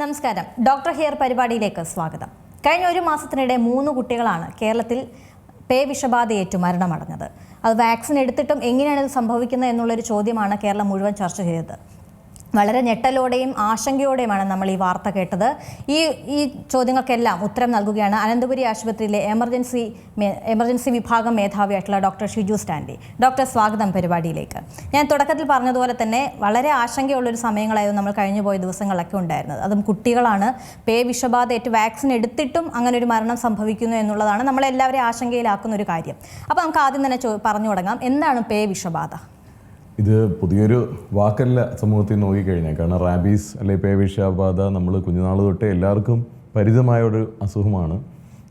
നമസ്കാരം. Doctor here പരിപാടിയിലേക്ക് സ്വാഗതം. കഴിഞ്ഞ ഒരു മാസത്തിനിടെ 3 കുട്ടികളാണ് കേരളത്തിൽ പേ വിഷബാധയേറ്റു മരണമടഞ്ഞത്. അത് വാക്സിൻ എടുത്തിട്ടും എങ്ങനെയാണ് ഇത് സംഭവിക്കുന്നത് എന്നുള്ളൊരു ചോദ്യമാണ് കേരളം മുഴുവൻ ചർച്ച ചെയ്തത്. വളരെ ഞെട്ടലോടെയും ആശങ്കയോടെയുമാണ് നമ്മൾ ഈ വാർത്ത കേട്ടത്. ഈ ചോദ്യങ്ങൾക്കെല്ലാം ഉത്തരം നൽകുകയാണ് അനന്തപുരി ആശുപത്രിയിലെ എമർജൻസി വിഭാഗം മേധാവിയായിട്ടുള്ള ഡോക്ടർ ഷിജു സ്റ്റാൻലി. ഡോക്ടർ, സ്വാഗതം പരിപാടിയിലേക്ക്. ഞാൻ തുടക്കത്തിൽ പറഞ്ഞതുപോലെ തന്നെ വളരെ ആശങ്കയുള്ളൊരു സമയങ്ങളായിരുന്നു നമ്മൾ കഴിഞ്ഞുപോയ ദിവസങ്ങളൊക്കെ ഉണ്ടായിരുന്നത്. അതും കുട്ടികളാണ് പേ വിഷബാധയേറ്റ് വാക്സിൻ എടുത്തിട്ടും അങ്ങനെ ഒരു മരണം സംഭവിക്കുന്നു എന്നുള്ളതാണ് നമ്മളെല്ലാവരെയും ആശങ്കയിലാക്കുന്ന ഒരു കാര്യം. അപ്പോൾ നമുക്ക് ആദ്യം തന്നെ പറഞ്ഞു തുടങ്ങാം, എന്താണ് പേ വിഷബാധ? ഇത് പുതിയൊരു വാക്കല്ല സമൂഹത്തിൽ നോക്കിക്കഴിഞ്ഞാൽ. കാരണം റാബീസ് അല്ലെങ്കിൽ പേ വിഷബാധ നമ്മൾ കുഞ്ഞുനാൾ തൊട്ടേ എല്ലാവർക്കും പരിചിതമായ ഒരു അസുഖമാണ്.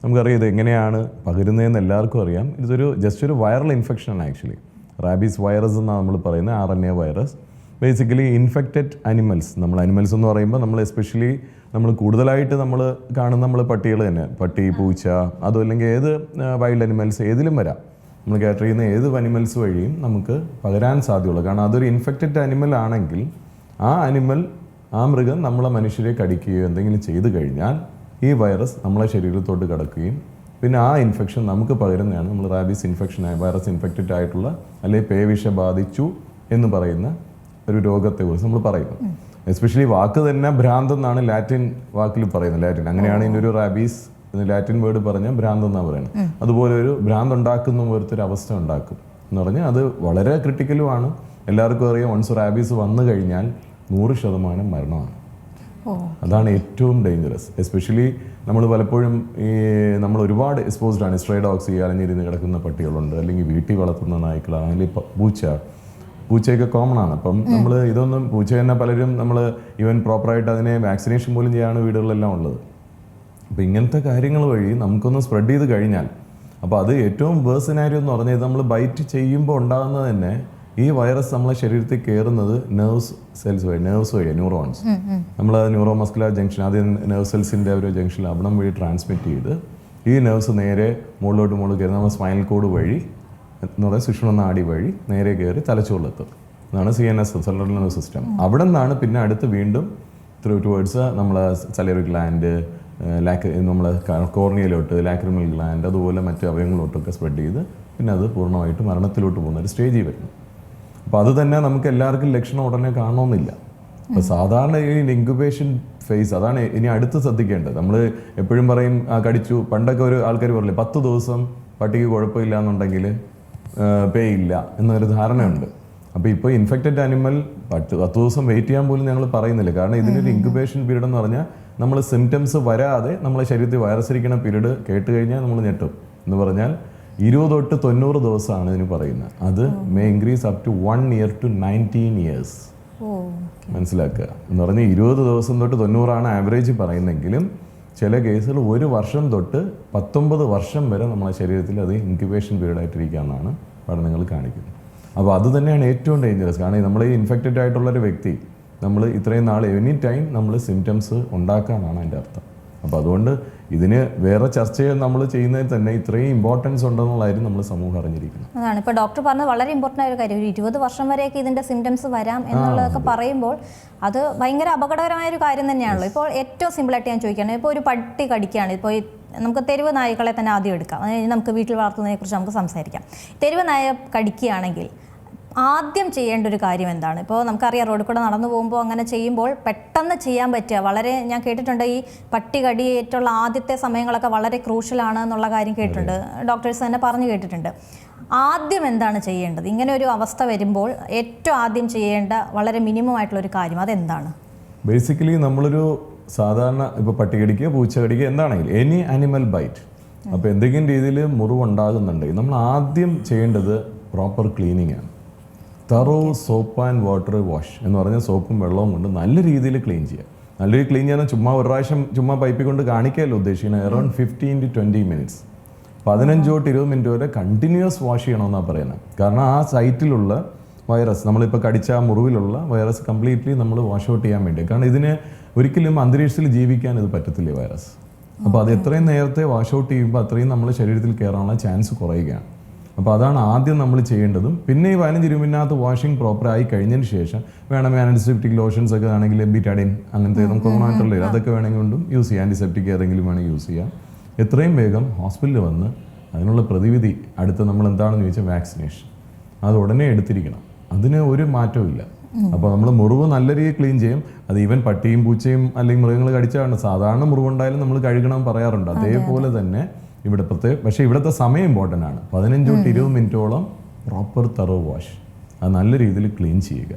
നമുക്കറിയാം ഇത് എങ്ങനെയാണ് പകരുന്നതെന്ന് എല്ലാവർക്കും അറിയാം. ഇതൊരു ജസ്റ്റ് ഒരു വൈറൽ ഇൻഫെക്ഷനാണ് ആക്ച്വലി. റാബീസ് വൈറസ് എന്നാണ് നമ്മൾ പറയുന്നത്, RNA virus. Basically infected animals, നമ്മൾ അനിമൽസ് എന്ന് പറയുമ്പോൾ നമ്മൾ എസ്പെഷ്യലി നമ്മൾ കൂടുതലായിട്ട് നമ്മൾ കാണുന്ന നമ്മൾ പട്ടികൾ തന്നെ, പട്ടി, പൂച്ച, അതും അല്ലെങ്കിൽ ഏത് വൈൽഡ് അനിമൽസ് ഏതിലും വരാം. നമ്മൾ കാറ്റർ ചെയ്യുന്ന ഏത് അനിമൽസ് വഴിയും നമുക്ക് പകരാൻ സാധ്യതയുള്ളൂ. കാരണം അതൊരു ഇൻഫെക്റ്റഡ് അനിമൽ ആണെങ്കിൽ ആ മൃഗം നമ്മളെ മനുഷ്യരെ കടിക്കുകയോ എന്തെങ്കിലും ചെയ്തു കഴിഞ്ഞാൽ ഈ വൈറസ് നമ്മളെ ശരീരത്തോട്ട് കടക്കുകയും പിന്നെ ആ ഇൻഫെക്ഷൻ നമുക്ക് പകരുന്നതാണ് നമ്മൾ റാബീസ് ഇൻഫെക്ഷൻ വൈറസ് ഇൻഫെക്റ്റഡ് ആയിട്ടുള്ള അല്ലെങ്കിൽ പേ വിഷ ബാധിച്ചു എന്ന് പറയുന്ന ഒരു രോഗത്തെക്കുറിച്ച് നമ്മൾ പറയുന്നു. എസ്പെഷ്യലി വാക്ക് തന്നെ ഭ്രാന്ത് എന്നാണ് ലാറ്റിൻ വാക്കിൽ പറയുന്നത്. ലാറ്റിൻ അങ്ങനെയാണ് ഇതിനൊരു റാബീസ് ലാറ്റിൻ വേർഡ് പറഞ്ഞാൽ ഭ്രാന്ത് എന്നാണ് പറയുന്നത്. അതുപോലെ ഒരു ഭ്രാന്ത് ഉണ്ടാക്കുന്ന പോലത്തെ ഒരു അവസ്ഥ ഉണ്ടാക്കും എന്ന് പറഞ്ഞാൽ അത് വളരെ ക്രിട്ടിക്കലുമാണ്. എല്ലാവർക്കും അറിയാം, വൺസ് റാബീസ് വന്നു കഴിഞ്ഞാൽ 100% മരണമാണ്. അതാണ് ഏറ്റവും ഡേഞ്ചറസ്. എസ്പെഷ്യലി നമ്മൾ പലപ്പോഴും നമ്മൾ ഒരുപാട് എക്സ്പോസ്ഡ് ആണ്. സ്ട്രേ ഡോഗ്സ്, അലഞ്ഞിരുന്ന് കിടക്കുന്ന പട്ടികളുണ്ട്, അല്ലെങ്കിൽ വീട്ടിൽ വളർത്തുന്ന നായ്ക്കളാണ്, അല്ലെങ്കിൽ പൂച്ചയൊക്കെ കോമൺ ആണ്. അപ്പം നമ്മൾ ഇതൊന്നും പൂച്ച തന്നെ പലരും നമ്മൾ ഈവൻ പ്രോപ്പറായിട്ട് അതിനെ വാക്സിനേഷൻ പോലും ചെയ്യാണ് വീടുകളിലെല്ലാം ഉള്ളത്. അപ്പോൾ ഇങ്ങനത്തെ കാര്യങ്ങൾ വഴി നമുക്കൊന്ന് സ്പ്രെഡ് ചെയ്ത് കഴിഞ്ഞാൽ, അപ്പോൾ അത് ഏറ്റവും വേഴ്സ് സിനാരിയോ എന്ന് പറഞ്ഞാൽ ഇത് നമ്മൾ ബൈറ്റ് ചെയ്യുമ്പോൾ ഉണ്ടാകുന്നത് തന്നെ ഈ വൈറസ് നമ്മളെ ശരീരത്തിൽ കയറുന്നത് നെർവ്സ് വഴി ന്യൂറോൺസ്, നമ്മൾ ന്യൂറോ മസ്കുലർ ജംഗ്ഷൻ, ആദ്യം നെർവ് സെൽസിൻ്റെ ഒരു ജംഗ്ഷൻ അവിടം വഴി ട്രാൻസ്മിറ്റ് ചെയ്ത് ഈ നെർവ്സ് നേരെ മുകളിലോട്ട് കയറി നമ്മൾ സ്പൈനൽ കോഡ് വഴി എന്ന് പറയുന്നത് സുഷുമ്ന നാഡി വഴി നേരെ കയറി തലച്ചോറിലെത്തും. അതാണ് CNS, സെൻട്രൽ നെർവസ് സിസ്റ്റം. അവിടെ നിന്നാണ് പിന്നെ അടുത്ത് വീണ്ടും ടുവേർഡ്സ് നമ്മളെ സലറി ഗ്ലാൻഡ്, നമ്മളെ കോർണിയയിലോട്ട്, ലാക്രിമൽ ഗ്ലാൻഡ്, അതുപോലെ മറ്റ് അവയവങ്ങളിലോട്ടൊക്കെ സ്പ്രെഡ് ചെയ്ത് പിന്നെ അത് പൂർണ്ണമായിട്ട് മരണത്തിലോട്ട് പോകുന്ന ഒരു സ്റ്റേജിൽ വരുന്നു. അപ്പോൾ അത് തന്നെ നമുക്ക് എല്ലാവർക്കും ലക്ഷണം ഉടനെ കാണണമെന്നില്ല. അപ്പോൾ സാധാരണ ഈ ഇൻക്യുബേഷൻ ഫേസ് അതാണ് ഇനി അടുത്ത് ശ്രദ്ധിക്കേണ്ടത്. നമ്മൾ എപ്പോഴും പറയും കടിച്ചു, പണ്ടൊക്കെ ഒരു ആൾക്കാർ പറയില്ലേ 10 ദിവസം പട്ടിക്ക് കുഴപ്പമില്ല എന്നുണ്ടെങ്കിൽ പേ ഇല്ല എന്നൊരു ധാരണയുണ്ട്. അപ്പോൾ ഇപ്പോൾ ഇൻഫെക്റ്റഡ് അനിമൽ 10 ദിവസം വെയിറ്റ് ചെയ്യാൻ പോലും ഞങ്ങൾ പറയുന്നില്ല. കാരണം ഇതിനൊരു ഇൻക്യുബേഷൻ പീരീഡ് എന്ന് പറഞ്ഞാൽ നമ്മൾ സിംറ്റംസ് വരാതെ നമ്മളെ ശരീരത്തിൽ വൈറസ് ഇരിക്കുന്ന പീരീഡ് കേട്ട് കഴിഞ്ഞാൽ നമ്മൾ ഞെട്ടും. എന്ന് പറഞ്ഞാൽ 20 തൊട്ട് 90 ദിവസമാണ് ഇതിന് പറയുന്നത്. അത് may increase up to 1 year to 19 years. മനസ്സിലാക്കുക. എന്ന് പറഞ്ഞാൽ 20 ദിവസം തൊട്ട് 90 ആവറേജ് പറയുന്നെങ്കിലും ചില കേസുകൾ 1 വർഷം തൊട്ട് 19 വർഷം വരെ നമ്മളെ ശരീരത്തിൽ അത് ഇൻക്യുബേഷൻ പീരീഡ് ആയിട്ടിരിക്കുകയെന്നാണ് പഠനങ്ങൾ കാണിക്കുന്നത്. അപ്പോൾ അത് തന്നെയാണ് ഏറ്റവും ഡേഞ്ചറസ്. കാരണം നമ്മൾ ഈ ഇൻഫെക്റ്റഡ് ആയിട്ടുള്ളൊരു വ്യക്തി നമ്മൾ ഇത്രയും നാൾ എനി ടൈം നമ്മൾ സിംറ്റംസ് ഉണ്ടാക്കാനാണ് അതിൻ്റെ അർത്ഥം. അപ്പോൾ അതുകൊണ്ട് ഇതിന് വേറെ ചർച്ചകൾ നമ്മൾ ചെയ്യുന്നതിൽ തന്നെ ഇത്രയും ഇമ്പോർട്ടൻസ് ഉണ്ടെന്നുള്ളതായിരുന്നു നമ്മൾ സമൂഹം അറിഞ്ഞിരിക്കുന്നത്. അതാണ് ഇപ്പോൾ ഡോക്ടർ പറഞ്ഞത് വളരെ ഇമ്പോർട്ടൻ്റ് ആയ ഒരു കാര്യം. 20 വർഷം വരെയൊക്കെ ഇതിൻ്റെ സിംറ്റംസ് വരാം എന്നുള്ളതൊക്കെ പറയുമ്പോൾ അത് ഭയങ്കര അപകടകരമായ ഒരു കാര്യം തന്നെയാണല്ലോ. ഇപ്പോൾ ഏറ്റവും സിമ്പിളായിട്ട് ഞാൻ ചോദിക്കുകയാണ്, ഇപ്പോൾ ഒരു പട്ടി കടിക്കുകയാണ്, ഇപ്പോൾ നമുക്ക് തെരുവ് നായ്ക്കളെ തന്നെ ആദ്യം എടുക്കാം, നമുക്ക് വീട്ടിൽ വളർത്തുന്നതിനെക്കുറിച്ച് നമുക്ക് സംസാരിക്കാം. തെരുവ് നായ കടിക്കുകയാണെങ്കിൽ ആദ്യം ചെയ്യേണ്ട ഒരു കാര്യം എന്താണ്? ഇപ്പോൾ നമുക്കറിയാം റോഡിൽ കൂടെ നടന്നു പോകുമ്പോൾ അങ്ങനെ ചെയ്യുമ്പോൾ പെട്ടെന്ന് ചെയ്യാൻ പറ്റുക വളരെ, ഞാൻ കേട്ടിട്ടുണ്ട് ഈ പട്ടി കടിയേറ്റുള്ള ആദ്യത്തെ സമയങ്ങളൊക്കെ വളരെ ക്രൂഷ്യലാണ് എന്നുള്ള കാര്യം കേട്ടിട്ടുണ്ട്, ഡോക്ടേഴ്സ് തന്നെ പറഞ്ഞു കേട്ടിട്ടുണ്ട്. ആദ്യം എന്താണ് ചെയ്യേണ്ടത് ഇങ്ങനെ ഒരു അവസ്ഥ വരുമ്പോൾ? ഏറ്റവും ആദ്യം ചെയ്യേണ്ട വളരെ മിനിമം ആയിട്ടുള്ളൊരു കാര്യം അതെന്താണ്? ബേസിക്കലി നമ്മളൊരു സാധാരണ ഇപ്പോൾ പട്ടി കടിക്കുക, പൂച്ച കടിക്കുക, എന്താണെങ്കിലും എനി അനിമൽ ബൈറ്റ്, അപ്പോൾ എന്തെങ്കിലും രീതിയിൽ മുറിവുണ്ടാകുന്നുണ്ടെങ്കിൽ നമ്മൾ ആദ്യം ചെയ്യേണ്ടത് പ്രോപ്പർ ക്ലീനിങ് ആണ്. Thorough soap and water wash എന്ന് പറഞ്ഞാൽ സോപ്പും വെള്ളവും കൊണ്ട് നല്ല രീതിയിൽ ക്ലീൻ ചെയ്യുക. നല്ല രീതിയിൽ ക്ലീൻ ചെയ്യാൻ ചുമ്മാ ഒരു പ്രാവശ്യം ചുമ്മാ പൈപ്പിൽ കൊണ്ട് കാണിക്കാമല്ലോ ഉദ്ദേശിക്കുന്നത്. Around 15 to 20 minutes, 15 to 20 minute വരെ കണ്ടിന്യൂസ് വാഷ് ചെയ്യണമെന്നാണ് പറയുന്നത്. കാരണം ആ സൈറ്റിലുള്ള വൈറസ്, നമ്മളിപ്പോൾ കടിച്ച ആ മുറിവിലുള്ള വൈറസ് കംപ്ലീറ്റ്ലി നമ്മൾ വാഷ് ഔട്ട് ചെയ്യാൻ വേണ്ടി. കാരണം ഇതിന് ഒരിക്കലും അന്തരീക്ഷത്തിൽ ജീവിക്കാൻ ഇത് പറ്റത്തില്ല വൈറസ്. അപ്പോൾ അത് എത്രയും നേരത്തെ വാഷ് ഔട്ട് ചെയ്യുമ്പോൾ അത്രയും നമ്മുടെ ശരീരത്തിൽ കയറാനുള്ള ചാൻസ് കുറയുകയാണ്. അപ്പോൾ അതാണ് ആദ്യം നമ്മൾ ചെയ്യേണ്ടതും. പിന്നെ ഈ 15-20 മിനിറ്റിനകത്ത് വാഷിംഗ് പ്രോപ്പറായി കഴിഞ്ഞതിന് ശേഷം വേണമെങ്കിൽ ആൻറ്റിസെപ്റ്റിക് ലോഷൻസ് ഒക്കെ ആണെങ്കിൽ ബീറ്റാഡിൻ അങ്ങനത്തെ നമുക്ക് ഗുണമായിട്ടുള്ളത് അതൊക്കെ വേണമെങ്കിൽ കൊണ്ടും യൂസ് ചെയ്യാം. ആൻറ്റിസെപ്റ്റിക് ഏതെങ്കിലും വേണമെങ്കിൽ യൂസ് ചെയ്യാം. എത്രയും വേഗം ഹോസ്പിറ്റലിൽ വന്ന് അതിനുള്ള പ്രതിവിധി അടുത്ത് നമ്മൾ എന്താണെന്ന് ചോദിച്ചാൽ വാക്സിനേഷൻ അത് ഉടനെ എടുത്തിരിക്കണം. അതിന് ഒരു മാറ്റവും ഇല്ല. അപ്പോൾ നമ്മൾ മുറിവ് നല്ല രീതിയിൽ ക്ലീൻ ചെയ്യും. അത് ഈവൻ പട്ടിയും പൂച്ചയും അല്ലെങ്കിൽ മൃഗങ്ങൾ കടിച്ചാണ് സാധാരണ മുറിവുണ്ടായാലും നമ്മൾ കഴുകണം പറയാറുണ്ട്. അതേപോലെ തന്നെ ഇവിടെ പക്ഷേ ഇവിടുത്തെ സമയം ഇമ്പോർട്ടൻ്റ് ആണ്. 15 to 20 മിനിറ്റോളം പ്രോപ്പർ തറോ വാഷ് അത് നല്ല രീതിയിൽ ക്ലീൻ ചെയ്യുക,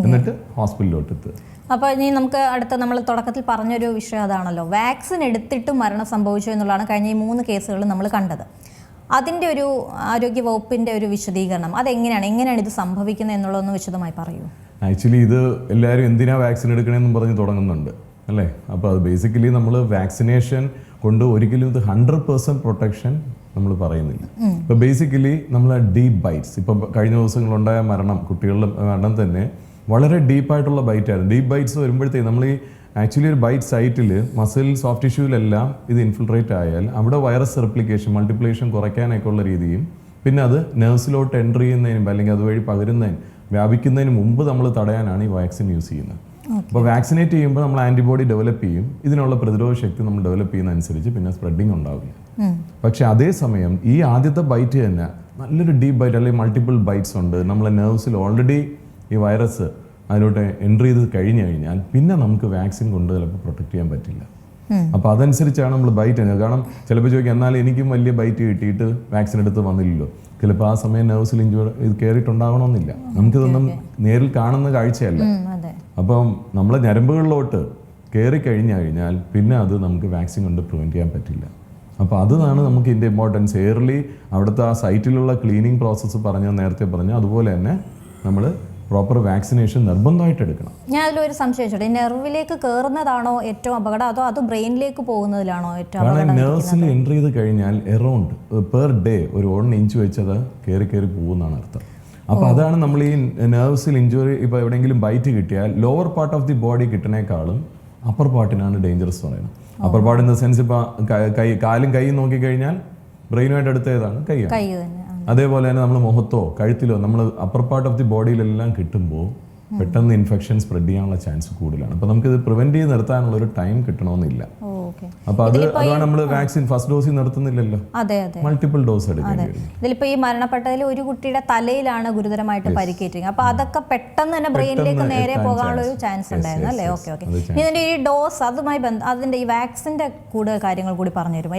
എന്നിട്ട് ഹോസ്പിറ്റലിലോട്ട് എത്തുക. അപ്പോൾ ഇനി നമുക്ക് അടുത്ത നമ്മൾ തുടക്കത്തിൽ പറഞ്ഞൊരു വിഷയം അതാണല്ലോ, വാക്സിൻ എടുത്തിട്ടും മരണം സംഭവിച്ചു എന്നുള്ളതാണ് കഴിഞ്ഞ ഈ 3 കേസുകൾ നമ്മൾ കണ്ടത്. അതിൻ്റെ ഒരു ആരോഗ്യ വകുപ്പിൻ്റെ ഒരു വിശദീകരണം എങ്ങനെയാണ് ഇത് സംഭവിക്കുന്നത് എന്നുള്ളതൊന്ന് വിശദമായി പറയൂ. ആക്ച്വലി ഇത് എല്ലാവരും എന്തിനാ വാക്സിൻ എടുക്കണമെന്നും പറഞ്ഞ് തുടങ്ങുന്നുണ്ട് അല്ലേ. അപ്പോൾ അത് ബേസിക്കലി നമ്മൾ വാക്സിനേഷൻ കൊണ്ട് ഒരിക്കലും ഇത് 100% പ്രൊട്ടക്ഷൻ നമ്മൾ പറയുന്നില്ല. ഇപ്പോൾ ബേസിക്കലി നമ്മൾ ഡീപ്പ് ബൈറ്റ്സ്, ഇപ്പം കഴിഞ്ഞ ദിവസങ്ങളുണ്ടായ കുട്ടികളുടെ മരണം തന്നെ വളരെ ഡീപ്പായിട്ടുള്ള ബൈറ്റായിരുന്നു. ഡീപ്പ് ബൈറ്റ്സ് വരുമ്പോഴത്തേക്ക് നമ്മൾ ഈ ആക്ച്വലി ഒരു ബൈറ്റ് സൈറ്റിൽ മസിൽ സോഫ്റ്റ് ടിഷ്യൂവിലെല്ലാം ഇത് ഇൻഫിൽട്രേറ്റ് ആയാൽ അവിടെ വൈറസ് റെപ്ലിക്കേഷൻ മൾട്ടിപ്ലിക്കേഷൻ കുറയ്ക്കാനൊക്കെ ഉള്ള രീതിയും പിന്നെ അത് നെർവ്സിലോട്ട് എൻ്റർ ചെയ്യുന്നതിനും അല്ലെങ്കിൽ അതുവഴി വ്യാപിക്കുന്നതിന് മുമ്പ് നമ്മൾ തടയാനാണ് ഈ വാക്സിൻ യൂസ് ചെയ്യുന്നത്. അപ്പോൾ വാക്സിനേറ്റ് ചെയ്യുമ്പോൾ നമ്മൾ ആൻറ്റിബോഡി ഡെവലപ്പ് ചെയ്യും. ഇതിനുള്ള പ്രതിരോധ ശക്തി നമ്മൾ ഡെവലപ്പ് ചെയ്യുന്നതനുസരിച്ച് പിന്നെ സ്പ്രെഡിങ് ഉണ്ടാവില്ല. പക്ഷെ അതേസമയം ഈ ആദ്യത്തെ ബൈറ്റ് തന്നെ നല്ലൊരു ഡീപ്പ് ബൈറ്റ് അല്ലെങ്കിൽ മൾട്ടിപ്പിൾ ബൈറ്റ്സ് ഉണ്ട്. നമ്മളെ നെർവ്സിൽ ഓൾറെഡി ഈ വൈറസ് അതിലോട്ട് എൻട്രി ചെയ്ത് കഴിഞ്ഞു കഴിഞ്ഞാൽ പിന്നെ നമുക്ക് വാക്സിൻ കൊണ്ട് ചിലപ്പോൾ പ്രൊട്ടക്ട് ചെയ്യാൻ പറ്റില്ല. അപ്പോൾ അതനുസരിച്ചാണ് നമ്മൾ ബൈറ്റ് ചെയ്യുന്നത്. കാരണം ചിലപ്പോൾ ചോദിക്കും എന്നാലും എനിക്കും വലിയ ബൈറ്റ് കിട്ടിയിട്ട് വാക്സിൻ എടുത്ത് വന്നില്ലല്ലോ. ചിലപ്പോൾ ആ സമയം നെർവ്സിൽ ഇത് കയറിയിട്ടുണ്ടാകണമെന്നില്ല. നമുക്കിതൊന്നും നേരിൽ കാണുന്ന കാഴ്ചയല്ല. അപ്പം നമ്മളെ ഞരമ്പുകളിലോട്ട് കയറി കഴിഞ്ഞാൽ പിന്നെ അത് നമുക്ക് വാക്സിൻ കൊണ്ട് പ്രിവെൻറ്റ് ചെയ്യാൻ പറ്റില്ല. അപ്പോൾ അതാണ് നമുക്ക് ഇതിൻ്റെ ഇമ്പോർട്ടൻസ്. എയർലി അവിടുത്തെ ആ സൈറ്റിലുള്ള ക്ലീനിങ് പ്രോസസ്സ് നേരത്തെ പറഞ്ഞു അതുപോലെ തന്നെ നമ്മൾ പ്രോപ്പർ വാക്സിനേഷൻ നിർബന്ധമായിട്ട് എടുക്കണം. ഞാൻ അതിലൊരു സംശയം ചോദിച്ചോട്ടെ, നെർവിലേക്ക് കയറുന്നതാണോ ഏറ്റവും അപകടം അതോ അത് ബ്രെയിനിലേക്ക് പോകുന്നതിലാണോ ഏറ്റവും അപകടം? കാരണം നെർവ്സിൽ എൻ്റർ ചെയ്ത് കഴിഞ്ഞാൽ എറൗണ്ട് പെർ ഡേ ഒരു 1 ഇഞ്ച് വെച്ചത് കയറി പോകുന്നതാണ് അർത്ഥം. അപ്പോൾ അതാണ് നമ്മൾ ഈ നെർവ്സിൽ ഇഞ്ചുറി ഇപ്പോൾ എവിടെയെങ്കിലും ബൈറ്റ് കിട്ടിയാൽ lower part of the body കിട്ടണേക്കാളും അപ്പർ പാർട്ടിനാണ് ഡേഞ്ചറസ് പറയുന്നത്. Upper part in the sense ഇപ്പോൾ കാലും കൈയും നോക്കിക്കഴിഞ്ഞാൽ ബ്രെയിനുമായിട്ട് അടുത്ത ഏതാണ്? കൈയാണ്. അതേപോലെ തന്നെ നമ്മൾ മുഖത്തോ കഴുത്തിലോ നമ്മൾ അപ്പർ പാർട്ട് ഓഫ് ദി ബോഡിയിലെല്ലാം കിട്ടുമ്പോൾ പെട്ടെന്ന് ഇൻഫെക്ഷൻ സ്പ്രെഡ് ചെയ്യാനുള്ള ചാൻസ് കൂടുതലാണ്. അപ്പോൾ നമുക്കിത് പ്രിവെന്റ് ചെയ്ത് നിർത്താനുള്ള ഒരു ടൈം കിട്ടണമെന്നില്ല. അപ്പോൾ അതാണ് നമ്മൾ വാക്സിൻ ഫസ്റ്റ് ഡോസിൽ നിർത്തുന്നില്ലല്ലോ, മൾട്ടിപ്പിൾ ഡോസ് എടുക്കേണ്ടി വരും. ഇതിലിപ്പോൾ ഈ മരണപ്പെട്ടതിൽ ഒരു കുട്ടിയുടെ തലയിലാണ് ഗുരുതരമായിട്ട് പരിക്കേറ്റിരിക്കുന്നത്. അപ്പോൾ അതൊക്കെ പെട്ടെന്ന് തന്നെ ബ്രെയിനിലേക്ക് നേരെ പോകാനുള്ള ഒരു ചാൻസ് ഉണ്ടായിരുന്നു അല്ലേ? ഓക്കെ. ഇതിന്റെ ഈ ഡോസ് അതുമായി അതിന്റെ ഈ വാക്സിന്റെ കൂടുതൽ കാര്യങ്ങൾ കൂടി പറഞ്ഞു തരുമോ?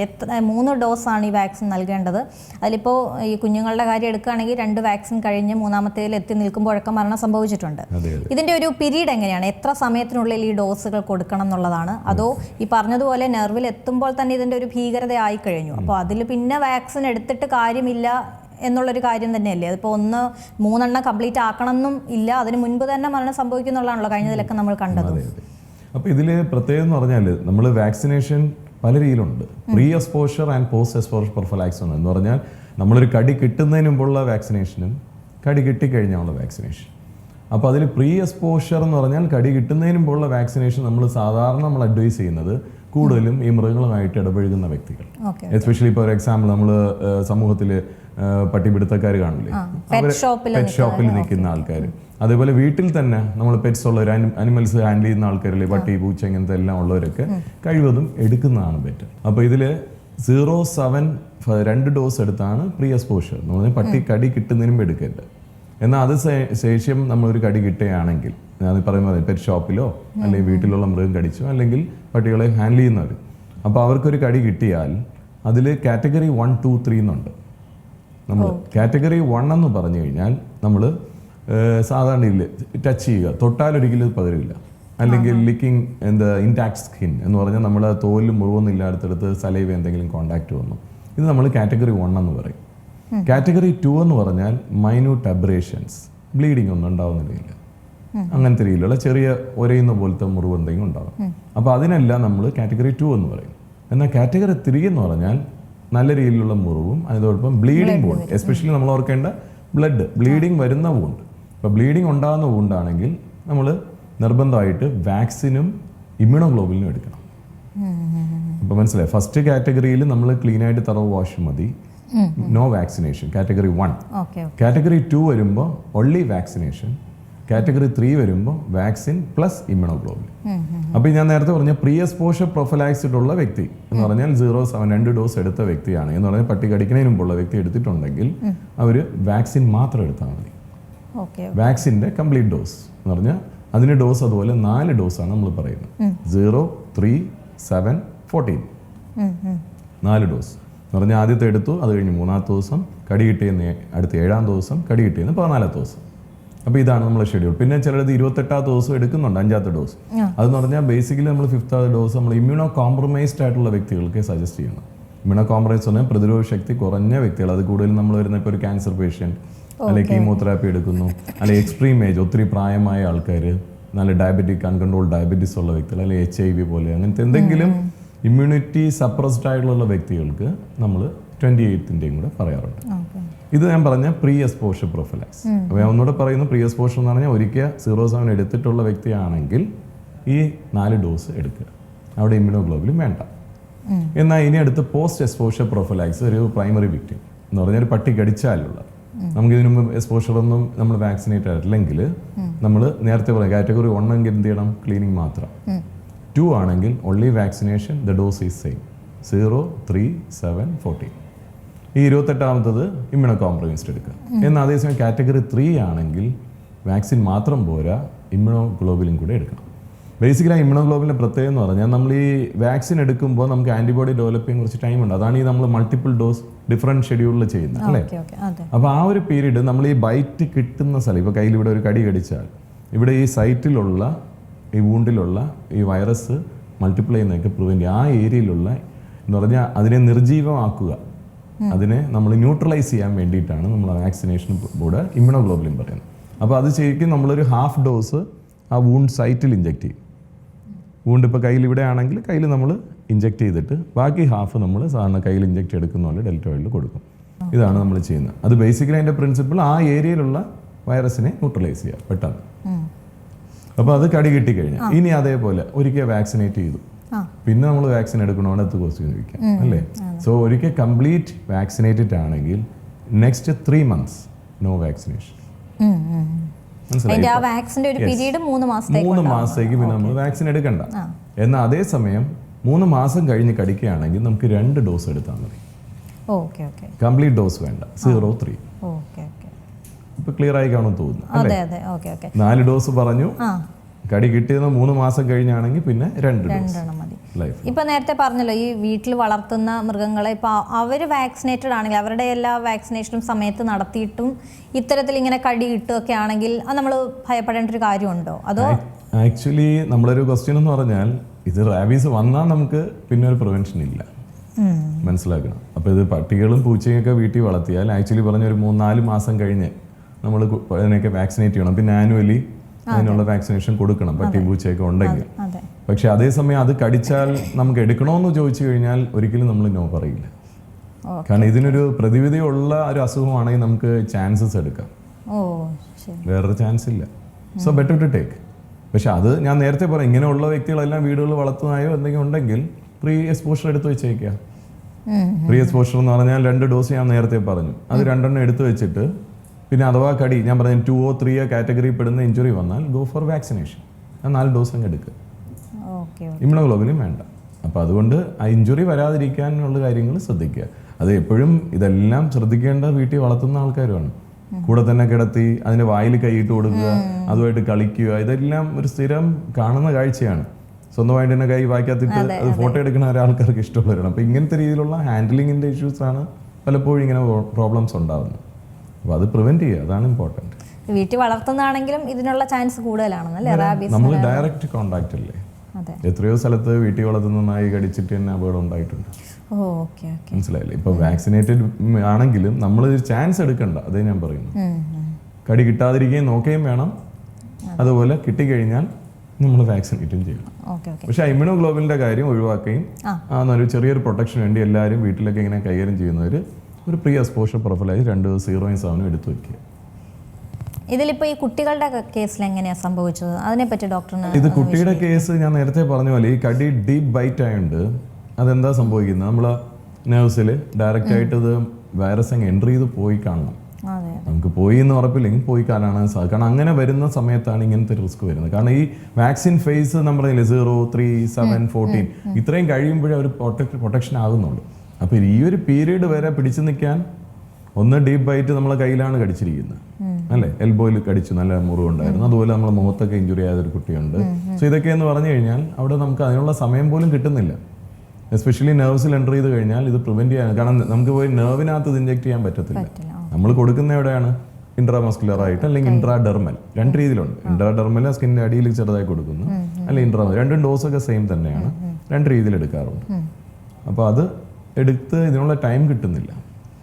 3 ഡോസാണ് ഈ വാക്സിൻ നൽകേണ്ടത്. അതിലിപ്പോൾ ഈ കുഞ്ഞുങ്ങളുടെ കാര്യം എടുക്കുകയാണെങ്കിൽ 2 വാക്സിൻ കഴിഞ്ഞ് 3ാമത്തേതിൽ എത്തി നിൽക്കുമ്പോഴൊക്കെ മരണം സംഭവിച്ചിട്ടുണ്ട്. ഇതിന്റെ ഒരു പീരീഡ് എങ്ങനെയാണ്? എത്ര സമയത്തിനുള്ളിൽ ഈ ഡോസുകൾ കൊടുക്കണം എന്നുള്ളതാണ്? അതോ ഈ പറഞ്ഞതുപോലെ നെർവിൽ എത്തുമ്പോൾ തന്നെ ഇതിന്റെ ഒരു ഭീകരത ആയി കഴിഞ്ഞു, അപ്പോൾ അതിൽ പിന്നെ വാക്സിൻ എടുത്തിട്ട് കാര്യമില്ല എന്നുള്ളൊരു കാര്യം തന്നെയല്ലേ? അതിപ്പോൾ 3 കംപ്ലീറ്റ് ആക്കണമെന്നും ഇല്ല, അതിന് മുൻപ് തന്നെ മരണം സംഭവിക്കുന്നുള്ളതാണല്ലോ കഴിഞ്ഞതിലൊക്കെ നമ്മൾ കണ്ടത്. അപ്പോൾ ഇതിൽ പ്രത്യേകം എന്ന് പറഞ്ഞാൽ നമ്മൾ വാക്സിനേഷൻ പല രീതിയിലുണ്ട്. Pre exposure and post exposure prophylaxis എന്ന് പറഞ്ഞാൽ നമ്മളൊരു കടി കിട്ടുന്നതിന് മുമ്പുള്ള വാക്സിനേഷനും കടി കിട്ടിക്കഴിഞ്ഞാലുള്ള വാക്സിനേഷൻ. അപ്പോൾ അതിൽ പ്രീ എക്സ്പോഷർ എന്ന് പറഞ്ഞാൽ കടി കിട്ടുന്നതിന് മുമ്പുള്ള വാക്സിനേഷൻ നമ്മൾ അഡ്വൈസ് ചെയ്യുന്നത് കൂടുതലും ഈ മൃഗങ്ങളുമായിട്ട് ഇടപഴകുന്ന വ്യക്തികൾ, എസ്പെഷ്യലി ഇപ്പോൾ ഒരു എക്സാമ്പിൾ നമ്മൾ സമൂഹത്തിൽ പട്ടിപിടുത്തക്കാർ കാണില്ലേ, പെറ്റ് ഷോപ്പിൽ നിൽക്കുന്ന ആൾക്കാർ, അതേപോലെ വീട്ടിൽ തന്നെ നമ്മൾ പെറ്റ്സ് ഉള്ള ഒരു അനിമൽസ് ഹാൻഡിൽ ചെയ്യുന്ന ആൾക്കാരില്ലേ, പട്ടി പൂച്ച ഇങ്ങനത്തെ എല്ലാം ഉള്ളവരൊക്കെ കഴിവതും എടുക്കുന്നതാണ് ബെറ്റർ. അപ്പോൾ ഇതിൽ 0-7 2 ഡോസ് എടുത്താണ് പ്രീ എക്സ്പോഷർ എന്ന് പറഞ്ഞാൽ പട്ടി കടി കിട്ടുന്നതിനും എടുക്കരുത്. എന്നാൽ അത് ശേഷം നമ്മളൊരു കടി കിട്ടുകയാണെങ്കിൽ ഞാൻ പറയുന്നത് പെറ്റ് ഷോപ്പിലോ അല്ലെങ്കിൽ വീട്ടിലുള്ള മൃഗം കടിച്ചോ അല്ലെങ്കിൽ പട്ടികളെ ഹാൻഡിൽ ചെയ്യുന്നവർ, അപ്പോൾ അവർക്കൊരു കടി കിട്ടിയാൽ അതിൽ കാറ്റഗറി 1, 2, 3 എന്നുണ്ട്. നമ്മൾ കാറ്റഗറി 1 എന്ന് പറഞ്ഞു കഴിഞ്ഞാൽ നമ്മൾ സാധാരണ ഇല്ല ടച്ച് ചെയ്യുക, തൊട്ടാലൊരിക്കലും പകരില്ല, അല്ലെങ്കിൽ ലിക്കിങ് ഇൻടാക്ട് സ്കിൻ എന്ന് പറഞ്ഞാൽ നമ്മുടെ തോലിൽ മുറിവൊന്നും ഇല്ലാത്തടുത്ത് സലൈവ എന്തെങ്കിലും കോണ്ടാക്ട് വന്നു, ഇത് നമ്മൾ കാറ്റഗറി 1 എന്ന് പറയും. കാറ്റഗറി 2 എന്ന് പറഞ്ഞാൽ മൈന്യൂട്ട് അബ്രേഷൻസ്, ബ്ലീഡിങ് ഒന്നും ഉണ്ടാവുന്നില്ല, അങ്ങനത്തെ രീതിയിലുള്ള ചെറിയ ഒരയുന്ന പോലത്തെ മുറിവ് എന്തെങ്കിലും ഉണ്ടാകും. അപ്പോൾ അതിനെല്ലാം നമ്മൾ കാറ്റഗറി 2 എന്ന് പറയും. എന്നാൽ കാറ്റഗറി 3 എന്ന് പറഞ്ഞാൽ നല്ല രീതിയിലുള്ള മുറിവും അതോടൊപ്പം ബ്ലീഡിങ് വൂണ്ട്, എസ്പെഷ്യലി നമ്മൾ ഓർക്കേണ്ട ബ്ലീഡിങ് വരുന്ന വൂണ്ട്. ഇപ്പോൾ ബ്ലീഡിങ് ഉണ്ടാകുന്ന വൂണ്ടാണെങ്കിൽ നമ്മൾ നിർബന്ധമായിട്ട് വാക്സിനും ഇമ്മ്യൂണോഗ്ലോബുലിനും എടുക്കണം. അപ്പോൾ മനസ്സിലായി, ഫസ്റ്റ് കാറ്റഗറിയിൽ നമ്മൾ ക്ലീനായിട്ട് തറവ് വാഷ് മതി. No vaccination category 1. Okay category 2 വരുമ്പോൾ ഒൺലി വാക്സിനേഷൻ. കാറ്റഗറി 3 വരുമ്പോൾ വാക്സിൻ പ്ലസ് ഇമ്മ്യൂണോഗ്ലോബുലിൻ. അപ്പോൾ ഞാൻ നേരത്തെ പറഞ്ഞ പ്രീ എക്സ്പോഷർ പ്രൊഫൈലാക്സിഡ് ഉള്ള വ്യക്തി എന്ന് പറഞ്ഞാൽ 0-7 2 ഡോസ് എടുത്ത വ്യക്തിയാണ് എന്ന് പറഞ്ഞാൽ പട്ടി കടിക്കുന്നതിന് മുമ്പുള്ള വ്യക്തി എടുത്തിട്ടുണ്ടെങ്കിൽ അവർ വാക്സിൻ മാത്രം എടുത്താൽ മതി. വാക്സിൻ്റെ കംപ്ലീറ്റ് ഡോസ് എന്ന് പറഞ്ഞാൽ അതിന് ഡോസ് അതുപോലെ 4 ഡോസാണ് നമ്മൾ പറയുന്നത്. 0, 3, 7, 14 4 ഡോസ് എന്ന് പറഞ്ഞാൽ ആദ്യത്തെ എടുത്തു, അത് കഴിഞ്ഞ് 3-ാമത്തെ ദിവസം കടി കിട്ടിയെന്ന്, അടുത്ത 7-ാം ദിവസം കടി കിട്ടിയെന്ന് 14-ാമത്തെ ദിവസം. അപ്പോൾ ഇതാണ് നമ്മുടെ ഷെഡ്യൂൾ. പിന്നെ ചിലത് 28-ാമത്തെ ദിവസം എടുക്കുന്നുണ്ട് 5-ാമത്തെ ഡോസ്. അതെന്ന് പറഞ്ഞാൽ ബേസിക്കലി നമ്മൾ 5th ഡോസ് നമ്മൾ ഇമ്മ്യൂണോ കോംപ്രമൈസ്ഡ് ആയിട്ടുള്ള വ്യക്തികൾക്ക് സജസ്റ്റ് ചെയ്യുന്നത്. ഇമ്മ്യൂണോ കോംപ്രമൈസ് പറഞ്ഞാൽ പ്രതിരോധ ശക്തി കുറഞ്ഞ വ്യക്തികൾ, അത് കൂടുതലും നമ്മൾ വരുന്ന ഇപ്പോൾ ഒരു ക്യാൻസർ പേഷ്യൻറ്റ് അല്ലെങ്കിൽ കീമോതെറാപ്പി എടുക്കുന്നു, അല്ലെങ്കിൽ എക്സ്ട്രീം ഏജ് ഒത്തിരി പ്രായമായ ആൾക്കാർ, നല്ല ഡയബറ്റിക് അൺകൺട്രോൾ ഡയബറ്റീസ് ഉള്ള വ്യക്തികൾ, അല്ലെങ്കിൽ HIV പോലെ അങ്ങനത്തെ എന്തെങ്കിലും ഇമ്മ്യൂണിറ്റി സപ്രസ്ഡ് ആയിട്ടുള്ള വ്യക്തികൾക്ക് നമ്മൾ 28ൻ്റെയും കൂടെ പറയാറുണ്ട്. ഇത് ഞാൻ പറഞ്ഞ പ്രീ എക്സ്പോഷർ പ്രൊഫൈലാക്സ്. അപ്പോൾ ഞാൻ ഒന്നുകൂടെ പറയുന്നു, പ്രീ എക്സ്പോഷർ എന്ന് പറഞ്ഞാൽ ഒരിക്കൽ 0-7 എടുത്തിട്ടുള്ള വ്യക്തിയാണെങ്കിൽ ഈ 4 ഡോസ് എടുക്കുക, അവിടെ ഇമ്മ്യൂണോഗ്ലോബുലിൻ വേണ്ട. എന്നാൽ ഇനി അടുത്ത് പോസ്റ്റ് എക്സ്പോഷർ പ്രൊഫൈലാക്സ്, ഒരു പ്രൈമറി വിക്ടിം എന്ന് പറഞ്ഞാൽ ഒരു പട്ടി കടിച്ചാലുള്ള, നമുക്ക് ഇതിനു മുമ്പ് എക്സ്പോഷറൊന്നും നമ്മൾ വാക്സിനേറ്റ് ആയിട്ടില്ലെങ്കിൽ നമ്മൾ നേരത്തെ പറയാം കാറ്റഗറി 1 എങ്കിൽ എന്ത് ചെയ്യണം, ക്ലീനിങ് മാത്രം. 2 ആണെങ്കിൽ only vaccination, the dose is same 0, 3, 7, 14. ഈ 28-ാമത്തത് ഇമ്മ്യൂണോ കോംപ്രമൈസ്ഡ് എടുക്കുക. എന്നാൽ അതേസമയം കാറ്റഗറി 3 ആണെങ്കിൽ വാക്സിൻ മാത്രം പോരാ, ഇമ്മ്യൂണോഗ്ലോബുലിൻ കൂടെ എടുക്കണം. ബേസിക്കലി ആ ഇമ്മ്യൂണോഗ്ലോബുലിൻ്റെ പ്രത്യേകം എന്ന് പറഞ്ഞാൽ നമ്മൾ ഈ വാക്സിൻ എടുക്കുമ്പോൾ നമുക്ക് ആൻറ്റിബോഡി ഡെവലപ്പ് ചെയ്യാൻ കുറച്ച് ടൈം ഉണ്ട്. അതാണ് ഈ നമ്മൾ മൾട്ടിപ്പിൾ ഡോസ് ഡിഫറെൻറ്റ് ഷെഡ്യൂളിൽ ചെയ്യുന്നത് അല്ലേ. അപ്പോൾ ആ ഒരു പീരീഡ് നമ്മൾ ഈ ബൈറ്റ് കിട്ടുന്ന സ്ഥലം, ഇപ്പോൾ കയ്യിൽ ഇവിടെ ഒരു കടി കടിച്ചാൽ ഇവിടെ ഈ സൈറ്റിലുള്ള ഈ വൂണ്ടിലുള്ള ഈ വൈറസ് മൾട്ടിപ്ലൈ ചെയ്യുന്നതൊക്കെ പ്രിവെൻറ്റ് ചെയ്യുക. ആ ഏരിയയിലുള്ള എന്ന് പറഞ്ഞാൽ അതിനെ നിർജീവമാക്കുക, അതിനെ നമ്മൾ ന്യൂട്രലൈസ് ചെയ്യാൻ വേണ്ടിയിട്ടാണ് നമ്മൾ വാക്സിനേഷൻ കൂടെ ഇമ്മ്യൂണോഗ്ലോബുലിൻ പറയുന്നത്. അപ്പോൾ അത് ശരിക്കും നമ്മളൊരു ഹാഫ് ഡോസ് ആ വൂണ്ട് സൈറ്റിൽ ഇഞ്ചെക്ട് ചെയ്യും. വൂണ്ട് ഇപ്പോൾ കയ്യിൽ ഇവിടെ ആണെങ്കിൽ കയ്യിൽ നമ്മൾ ഇഞ്ചെക്ട് ചെയ്തിട്ട് ബാക്കി ഹാഫ് നമ്മൾ സാധാരണ കയ്യിൽ ഇഞ്ചെക്ട് എടുക്കുന്ന പോലെ ഡെൽറ്റോയിഡിൽ കൊടുക്കും. ഇതാണ് നമ്മൾ ചെയ്യുന്നത്. അത് ബേസിക്കലി അതിൻ്റെ പ്രിൻസിപ്പിൾ ആ ഏരിയയിലുള്ള വൈറസിനെ ന്യൂട്രലൈസ് ചെയ്യുക പെട്ടെന്ന്. അപ്പോൾ അത് കടി കിട്ടിക്കഴിഞ്ഞാൽ ഇനി അതേപോലെ ഒരിക്കൽ വാക്സിനേറ്റ് ചെയ്തു, പിന്നെ നമ്മൾ വാക്സിൻ എടുക്കണമെന്ന് അടുത്ത ക്വസ്റ്റ്യൻ ചോദിക്കാം അല്ലേ. സോ ഒരിക്കൽ കംപ്ലീറ്റ് വാക്സിനേറ്റഡ് ആണെങ്കിൽ നെക്സ്റ്റ് 3 months നോ വാക്സിനേഷൻ. മനസ്സിലായി? 3 മാസത്തേക്ക് പിന്നെ നമ്മൾ വാക്സിൻ എടുക്കണ്ട. എന്നാൽ അതേസമയം 3 മാസം കഴിഞ്ഞ് കടിക്കുകയാണെങ്കിൽ നമുക്ക് 2 ഡോസ് എടുത്താൽ മതി. കംപ്ലീറ്റ് ഡോസ് വേണ്ട, 0, 3. ഇപ്പൊ ക്ലിയർ ആയി കാണുമെന്ന് തോന്നുന്നു അല്ലേ. 4 ഡോസ് പറഞ്ഞു, കടി കിട്ടിയത് 3 മാസം കഴിഞ്ഞാണെങ്കിൽ പിന്നെ 2 മതി. ഇപ്പൊ നേരത്തെ പറഞ്ഞല്ലോ ഈ വീട്ടിൽ വളർത്തുന്ന മൃഗങ്ങളെ ഇപ്പൊ അവര് വാക്സിനേറ്റഡ് ആണെങ്കിൽ അവരുടെ എല്ലാ വാക്സിനേഷനും സമയത്ത് നടത്തിയിട്ടും ഇത്തരത്തിൽ ഇങ്ങനെ കടി കിട്ടുകയൊക്കെ ആണെങ്കിൽ അത് നമ്മൾ ഭയപ്പെടേണ്ട ഒരു കാര്യമുണ്ടോ? അതോ ആക്ച്വലി നമ്മളൊരു ക്വസ്റ്റ്യൻ എന്ന് പറഞ്ഞാൽ ഇത് റാബീസ് വന്നാൽ നമുക്ക് പിന്നെ ഒരു പ്രിവെൻഷൻ ഇല്ല, മനസ്സിലാക്കണം. അപ്പോൾ ഇത് പട്ടികളും പൂച്ചയും ഒക്കെ വീട്ടിൽ വളർത്തിയാൽ ആക്ച്വലി പറഞ്ഞ ഒരു 3-4 മാസം കഴിഞ്ഞ് നമ്മൾ അതിനൊക്കെ വാക്സിനേറ്റ് ചെയ്യണം. പിന്നെ ആനുവലി അതിനുള്ള വാക്സിനേഷൻ കൊടുക്കണം പട്ടി പൂച്ചയൊക്കെ ഉണ്ടെങ്കിൽ. പക്ഷെ അതേസമയം അത് കടിച്ചാൽ നമുക്ക് എടുക്കണമെന്ന് ചോദിച്ചു കഴിഞ്ഞാൽ ഒരിക്കലും നമ്മൾ നോ പറയില്ല. കാരണം ഇതിനൊരു പ്രതിവിധിയുള്ള ഒരു അസുഖമാണെങ്കിൽ നമുക്ക് ചാൻസസ് എടുക്കാം, വേറൊരു ചാൻസ് ഇല്ല. So better to take. പക്ഷെ അത് ഞാൻ നേരത്തെ പറയാം, ഇങ്ങനെയുള്ള വ്യക്തികളെല്ലാം വീടുകളിൽ വളർത്തുന്നതായോ എന്തെങ്കിലും ഉണ്ടെങ്കിൽ പ്രീ എക്സ്പോഷർ എടുത്ത് വെച്ചേക്കുക. പ്രീ എക്സ്പോഷർ എന്ന് പറഞ്ഞാൽ 2 ഡോസ് ഞാൻ നേരത്തെ പറഞ്ഞു, അത് 2 എടുത്ത് വെച്ചിട്ട് പിന്നെ അഥവാ കടി ഞാൻ പറഞ്ഞ 2 or 3 കാറ്റഗറി പെടുന്ന ഇഞ്ചുറി വന്നാൽ ഗോ ഫോർ വാക്സിനേഷൻ. 4 ഡോസ് അങ്ങ് എടുക്കുക, ഇമ്മ്യൂണോഗ്ലോബുലിൻ വേണ്ട. അപ്പോൾ അതുകൊണ്ട് ആ ഇഞ്ചുറി വരാതിരിക്കാനുള്ള കാര്യങ്ങൾ ശ്രദ്ധിക്കുക. അത് എപ്പോഴും ഇതെല്ലാം ശ്രദ്ധിക്കേണ്ട വീട്ടിൽ വളർത്തുന്ന ആൾക്കാരുമാണ്. കൂടെ തന്നെ കിടത്തി അതിൻ്റെ വായിൽ കൈയിട്ട് കൊടുക്കുക, അതുമായിട്ട് കളിക്കുക, ഇതെല്ലാം ഒരു സ്ഥിരം കാണുന്ന കാഴ്ചയാണ്. സ്വന്തമായിട്ട് തന്നെ കൈ വായിക്കാത്തിട്ട് അത് ഫോട്ടോ എടുക്കുന്ന ഒരാൾക്കാർക്ക് ഇഷ്ടമുള്ളവരാണ്. അപ്പോൾ ഇങ്ങനത്തെ രീതിയിലുള്ള ഹാൻഡിലിങ്ങിൻ്റെ ഇഷ്യൂസാണ് പലപ്പോഴും ഇങ്ങനെ പ്രോബ്ലംസ് ഉണ്ടാകുന്നത്. അപ്പോൾ അത് പ്രിവെന്റ് ചെയ്യുക, അതാണ് ഇമ്പോർട്ടൻറ്റ്. വീട്ടിൽ വളർത്തുന്നതാണെങ്കിലും ഇതിനുള്ള ചാൻസ് കൂടുതലാണെന്നല്ലേ? നമ്മൾ ഡയറക്റ്റ് കോണ്ടാക്ട് അല്ലേ, എത്രയോ സ്ഥലത്ത് വീട്ടിൽ വളർത്തുന്ന നായി കടിച്ചിട്ട് തന്നെ അപകടം ഉണ്ടായിട്ടുണ്ട്. മനസ്സിലായില്ലേ? ഇപ്പൊ വാക്സിനേറ്റഡ് ആണെങ്കിലും നമ്മൾ ചാൻസ് എടുക്കണ്ട, അതേ ഞാൻ പറയുന്നു. കടി കിട്ടാതിരിക്കുകയും നോക്കുകയും വേണം, അതുപോലെ കിട്ടിക്കഴിഞ്ഞാൽ നമ്മൾ വാക്സിനേറ്റും ചെയ്യണം. പക്ഷെ ഇമ്മ്യൂണോഗ്ലോബുലിന്റെ കാര്യം ഒഴിവാക്കുകയും ഒരു ചെറിയൊരു പ്രൊട്ടക്ഷൻ വേണ്ടി എല്ലാവരും വീട്ടിലൊക്കെ ഇങ്ങനെ കൈകാര്യം ചെയ്യുന്നവർ ഒരു പ്രീ എക്സ്പോഷർ പ്രൊഫൈലായി 2 0-7 എടുത്തു വെക്കുക. ഇതിലിപ്പോ ഈ കുട്ടികളുടെ കേസിൽ എങ്ങനെയാണ് സംഭവിച്ചത്, അതിനെപ്പറ്റി ഡോക്ടറിന്? ഇത് കുട്ടിയുടെ കേസ് ഞാൻ നേരത്തെ പറഞ്ഞ പോലെ ഈ കടി ഡീപ്പ് ബൈറ്റ് ആയതുകൊണ്ട് അതെന്താ സംഭവിക്കുന്നത്, നമ്മളെ നെർവ്സിൽ ഡയറക്റ്റ് ആയിട്ട് ഇത് വൈറസ് അങ്ങ് എൻ്റർ ചെയ്ത് പോയി കാണണം. അതെ. നമുക്ക് പോയി എന്ന് ഉറപ്പില്ലെങ്കിൽ പോയി കാണാനാണ് സാധിക്കും. കാരണം അങ്ങനെ വരുന്ന സമയത്താണ് ഇങ്ങനത്തെ റിസ്ക് വരുന്നത്. കാരണം ഈ വാക്സിൻ ഫേസ് നമ്മൾ പറഞ്ഞില്ലേ 0, 3, 7, 14 ഇത്രയും കഴിയുമ്പോഴേ ഒരു പ്രൊട്ടക്ഷൻ ആകുന്നുള്ളൂ. അപ്പോൾ ഈ ഒരു പീരീഡ് വരെ പിടിച്ചു നിൽക്കാൻ ഒന്ന് ഡീപ്പ് ബൈറ്റ് നമ്മളെ കയ്യിലാണ് കടിച്ചിരിക്കുന്നത് അല്ലേ, എൽബോയിൽ കടിച്ചു, നല്ല മുറിവുണ്ടായിരുന്നു. അതുപോലെ നമ്മളെ മുഖത്തൊക്കെ ഇഞ്ചുറി ആയതൊരു കുട്ടിയുണ്ട്. സോ ഇതൊക്കെ എന്ന് പറഞ്ഞു കഴിഞ്ഞാൽ അവിടെ നമുക്ക് അതിനുള്ള സമയം പോലും കിട്ടുന്നില്ല. എസ്പെഷ്യലി നെർവ്സിൽ എൻ്റർ ചെയ്ത് കഴിഞ്ഞാൽ ഇത് പ്രിവെന്റ് ചെയ്യാൻ, കാരണം നമുക്ക് പോയി നെർവിനകത്ത് ഇത് ഇഞ്ചെക്ട് ചെയ്യാൻ പറ്റത്തില്ല. നമ്മൾ കൊടുക്കുന്ന എവിടെയാണ്, ഇൻട്രാമസ്കുലർ ആയിട്ട് അല്ലെങ്കിൽ ഇൻട്രാഡെർമൽ, 2 രീതിയിലുണ്ട്. ഇൻട്രാഡെർമൽ സ്കിന്നിന്റെ അടിയിൽ ചെറുതായി കൊടുക്കുന്നു, അല്ലെങ്കിൽ രണ്ടും ഡോസൊക്കെ സെയിം തന്നെയാണ്, 2 രീതിയിൽ എടുക്കാറുണ്ട്. അപ്പോൾ അത് എടുത്ത് ഇതിനുള്ള ടൈം കിട്ടുന്നില്ല.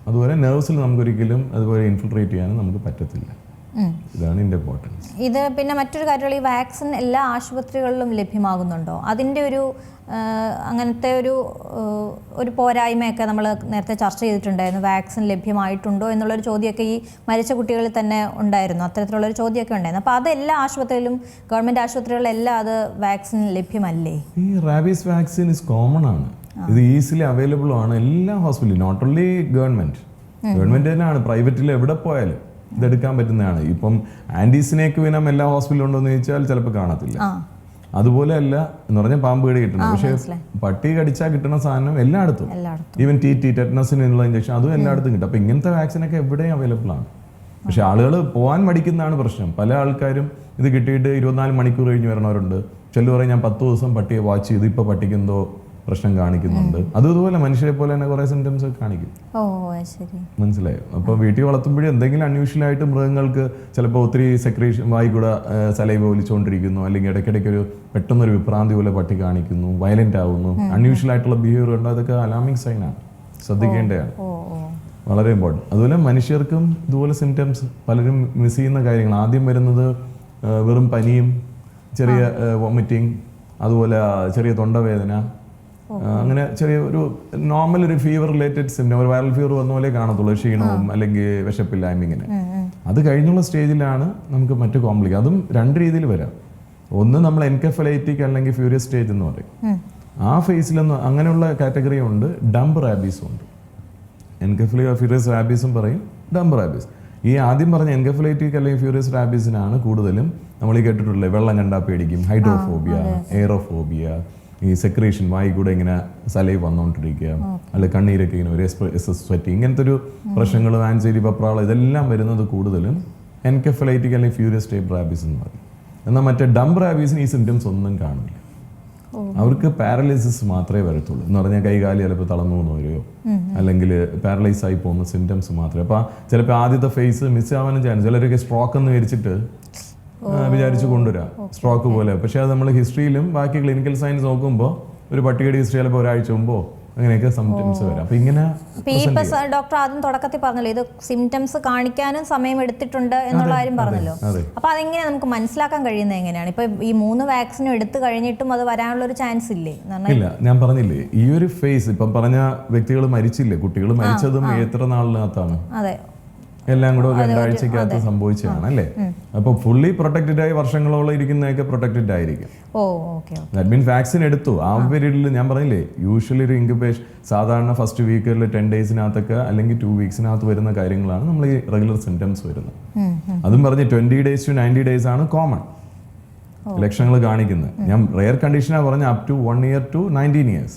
അതുപോലെ നെർവ്സിൽ നമുക്കൊരിക്കലും അതുപോലെ ഇൻഫിൽട്രേറ്റ് ചെയ്യാനും നമുക്ക് പറ്റത്തില്ല. ഇതാണ് ഇതിൻ്റെ ഇമ്പോർട്ടൻസ്. ഇത് പിന്നെ മറ്റൊരു കാര്യമുള്ള, ഈ വാക്സിൻ എല്ലാ ആശുപത്രികളിലും ലഭ്യമാകുന്നുണ്ടോ? അതിൻ്റെ ഒരു അങ്ങനത്തെ ഒരു പോരായ്മയൊക്കെ നമ്മൾ നേരത്തെ ചർച്ച ചെയ്തിട്ടുണ്ടായിരുന്നു. വാക്സിൻ ലഭ്യമായിട്ടുണ്ടോ എന്നുള്ളൊരു ചോദ്യമൊക്കെ ഈ മരിച്ച കുട്ടികളിൽ തന്നെ ഉണ്ടായിരുന്നു. അത്തരത്തിലുള്ളൊരു ചോദ്യമൊക്കെ ഉണ്ടായിരുന്നു. അപ്പോൾ അത് എല്ലാ ആശുപത്രിയിലും, ഗവൺമെൻറ് ആശുപത്രികളിലെല്ലാം അത് വാക്സിൻ ലഭ്യമല്ലേ? ഈ റാബീസ് വാക്സിൻ ഇസ് കോമൺ ആണ്. ഇത് ഈസിലി അവൈലബിൾ ആണ് എല്ലാ ഹോസ്പിറ്റലും, നോട്ട് ഓൺലി ഗവൺമെന്റ് തന്നെയാണ്, പ്രൈവറ്റിൽ എവിടെ പോയാലും ഇതെടുക്കാൻ പറ്റുന്നതാണ്. ഇപ്പം ആന്റിസിനേക്ക് വിനം എല്ലാ ഹോസ്പിറ്റലും ഉണ്ടോ എന്ന് ചോദിച്ചാൽ ചിലപ്പോൾ കാണത്തില്ല. അതുപോലെ അല്ല എന്ന് പറഞ്ഞാൽ പാമ്പ് കടി കിട്ടണം, പക്ഷെ പട്ടി കടിച്ചാൽ കിട്ടുന്ന സാധനം എല്ലായിടത്തും, ഈവൻ ടെറ്റനസിനുള്ള ഇഞ്ചക്ഷൻ അതും എല്ലായിടത്തും കിട്ടും. അപ്പൊ ഇങ്ങനത്തെ വാക്സിനൊക്കെ എവിടെയും അവൈലബിൾ ആണ്. പക്ഷെ ആളുകൾ പോകാൻ മടിക്കുന്നതാണ് പ്രശ്നം. പല ആൾക്കാരും ഇത് കിട്ടിയിട്ട് 24 മണിക്കൂർ കഴിഞ്ഞ് വരണവരുണ്ട്. ചിലർ പറയും ഞാൻ 10 ദിവസം പട്ടിയെ വാച്ച് ചെയ്ത് ഇപ്പൊ പട്ടിക്ക് എന്തോ പ്രശ്നം കാണിക്കുന്നുണ്ട്. അതുപോലെ മനുഷ്യരെ പോലെ തന്നെ കുറെ സിംറ്റംസ് ഒക്കെ കാണിക്കും. മനസ്സിലായോ? അപ്പോൾ വീട്ടിൽ വളർത്തുമ്പോഴേ എന്തെങ്കിലും അൺയൂഷ്വൽ ആയിട്ട് മൃഗങ്ങൾക്ക് ചിലപ്പോൾ ഒത്തിരി സെക്രീഷൻ വായി കൂടെ സലൈവ ഒലിച്ചുകൊണ്ടിരിക്കുന്നു, അല്ലെങ്കിൽ ഇടയ്ക്കിടയ്ക്ക് ഒരു പെട്ടെന്നൊരു വിഭ്രാന്തി പോലെ പട്ടി കാണിക്കുന്നു, വയലന്റ് ആവുന്നു, അൺയൂഷ്വൽ ആയിട്ടുള്ള ബിഹേവിയർ ഉണ്ടോ, അതൊക്കെ അലാമിങ് സൈനാണ്, ശ്രദ്ധിക്കേണ്ടതാണ്, വളരെ ഇമ്പോർട്ടൻറ്റ്. അതുപോലെ മനുഷ്യർക്കും ഇതുപോലെ സിംറ്റംസ് പലരും മിസ് ചെയ്യുന്ന കാര്യങ്ങൾ. ആദ്യം വരുന്നത് വെറും പനിയും ചെറിയ വോമിറ്റിംഗ്, അതുപോലെ ചെറിയ തൊണ്ടവേദന, അങ്ങനെ ചെറിയ ഒരു നോർമൽ ഒരു ഫീവർ റിലേറ്റഡ് സിംറ്റം, ഒരു വൈറൽ ഫീവർ വന്ന പോലെ കാണത്തുള്ളൂ, ക്ഷീണവും അല്ലെങ്കിൽ വിശപ്പില്ലായ്മ. ഇങ്ങനെ അത് കഴിഞ്ഞുള്ള സ്റ്റേജിലാണ് നമുക്ക് മറ്റു കോംപ്ലിക്കേഷൻ. അതും 2 രീതിയിൽ വരാം. ഒന്ന് നമ്മൾ എൻകെഫലൈറ്റിക് അല്ലെങ്കിൽ ഫ്യൂരിയസ് സ്റ്റേജ് എന്ന് പറയും. ആ ഫേസിലൊന്നും അങ്ങനെയുള്ള കാറ്റഗറി ഉണ്ട്. ഡംബ് റാബീസും ഉണ്ട്. ഫ്യൂരിയസ് റാബീസും പറയും, ഡംബ് റാബീസ്. ഈ ആദ്യം പറഞ്ഞ എൻകെഫലൈറ്റിക് അല്ലെങ്കിൽ ഫ്യൂരിയസ് റാബീസിനാണ് കൂടുതലും നമ്മൾ ഈ കേട്ടിട്ടുള്ളത്. വെള്ളം കണ്ടാൽ പേടിക്കും, ഹൈഡ്രോഫോബിയ, എയറോഫോബിയ, ഈ സെക്രീഷൻ വായി കൂടെ ഇങ്ങനെ സലൈവ് വന്നുകൊണ്ടിരിക്കുക, അല്ലെ കണ്ണീരൊക്കെ ഇങ്ങനെ ഒരു സ്വെറ്റി, ഇങ്ങനത്തെ ഒരു പ്രശ്നങ്ങൾ, ആൻസൈറ്റി, വെപ്രാളം, ഇതെല്ലാം വരുന്നത് കൂടുതലും എൻകെഫലൈറ്റിക് അല്ലെങ്കിൽ ഫ്യൂരിയസ് ടൈപ്പ് റാബീസ് എന്ന് പറയും. എന്നാൽ മറ്റേ ഡംബ് റാബീസിന് ഈ സിംറ്റംസ് ഒന്നും കാണില്ല. അവർക്ക് പാരലൈസിസ് മാത്രമേ വരത്തുള്ളൂ. എന്ന് പറഞ്ഞാൽ കൈകാലി ചിലപ്പോൾ തളർന്നു എന്ന് വരികയോ അല്ലെങ്കിൽ പാരലൈസ് ആയി പോകുന്ന സിംറ്റംസ് മാത്രമേ. അപ്പോൾ ചിലപ്പോൾ ആദ്യത്തെ ഫേസ് മിസ് ആവാനും ചാൻസ്. ചിലരൊക്കെ സ്ട്രോക്ക് എന്ന് വിചാരിച്ചിട്ട് വിചാരിച്ച് കൊണ്ടുവരാം, സ്ട്രോക്ക് പോലെ. പക്ഷെ അത് നമ്മൾ ഹിസ്റ്ററിയിലും ബാക്കി ക്ലിനിക്കൽ സയൻസ് നോക്കുമ്പോൾ ഒരു പട്ടികടി ഹിസ്റ്ററി ചിലപ്പോൾ ഒരാഴ്ച മുമ്പോ അങ്ങനെയൊക്കെ സിംറ്റംസ് വരാം. അപ്പൊ ഇങ്ങനെ ഡോക്ടർ ആദ്യം തുടക്കത്തിൽ പറഞ്ഞല്ലോ, ഇത് സിംറ്റംസ് കാണിക്കാനും സമയം എടുത്തിട്ടുണ്ട് എന്നുള്ള കാര്യം പറഞ്ഞല്ലോ. അപ്പൊ അതെങ്ങനെ നമുക്ക് മനസ്സിലാക്കാൻ കഴിയുന്നത് എങ്ങനെയാണ്? ഇപ്പൊ ഈ 3 വാക്സിനും എടുത്തു കഴിഞ്ഞിട്ടും അത് വരാനുള്ള ഒരു ചാൻസ് ഇല്ലേ? ഇല്ല, ഞാൻ പറഞ്ഞില്ലേ ഈ ഒരു ഫേസ് ഇപ്പം പറഞ്ഞ വ്യക്തികൾ മരിച്ചില്ലേ, കുട്ടികൾ മരിച്ചതും എത്ര നാളിനകത്താണ്? അതെ, എല്ലാം കൂടെ 2 ആഴ്ചക്കകത്ത് സംഭവിച്ചതാണ് അല്ലേ. അപ്പൊ ഫുള്ളി പ്രൊട്ടക്റ്റഡ് ആയി വർഷങ്ങളോളം ഇരിക്കുന്നതൊക്കെ പ്രൊട്ടക്റ്റഡ് ആയിരിക്കും. ദാറ്റ് മീൻസ് വാക്സിൻ എടുത്തു ആ പീരീഡിൽ. ഞാൻ പറഞ്ഞില്ലേ, യൂഷ്വലി ഒരു ഇൻക്യുബേഷൻ സാധാരണ ഫസ്റ്റ് വീക്കിൽ 10 ഡേയ്സിനകത്തൊക്കെ അല്ലെങ്കിൽ 2 വീക്സിനകത്ത് വരുന്ന കാര്യങ്ങളാണ് നമ്മൾ ഈ റെഗുലർ സിംറ്റംസ് വരുന്നത്. അതും പറഞ്ഞ് 20 days to 90 days ആണ് കോമൺ ലക്ഷണങ്ങൾ കാണിക്കുന്നത്. ഞാൻ റെയർ കണ്ടീഷനാണ് പറഞ്ഞ up to 1 year to 19 years.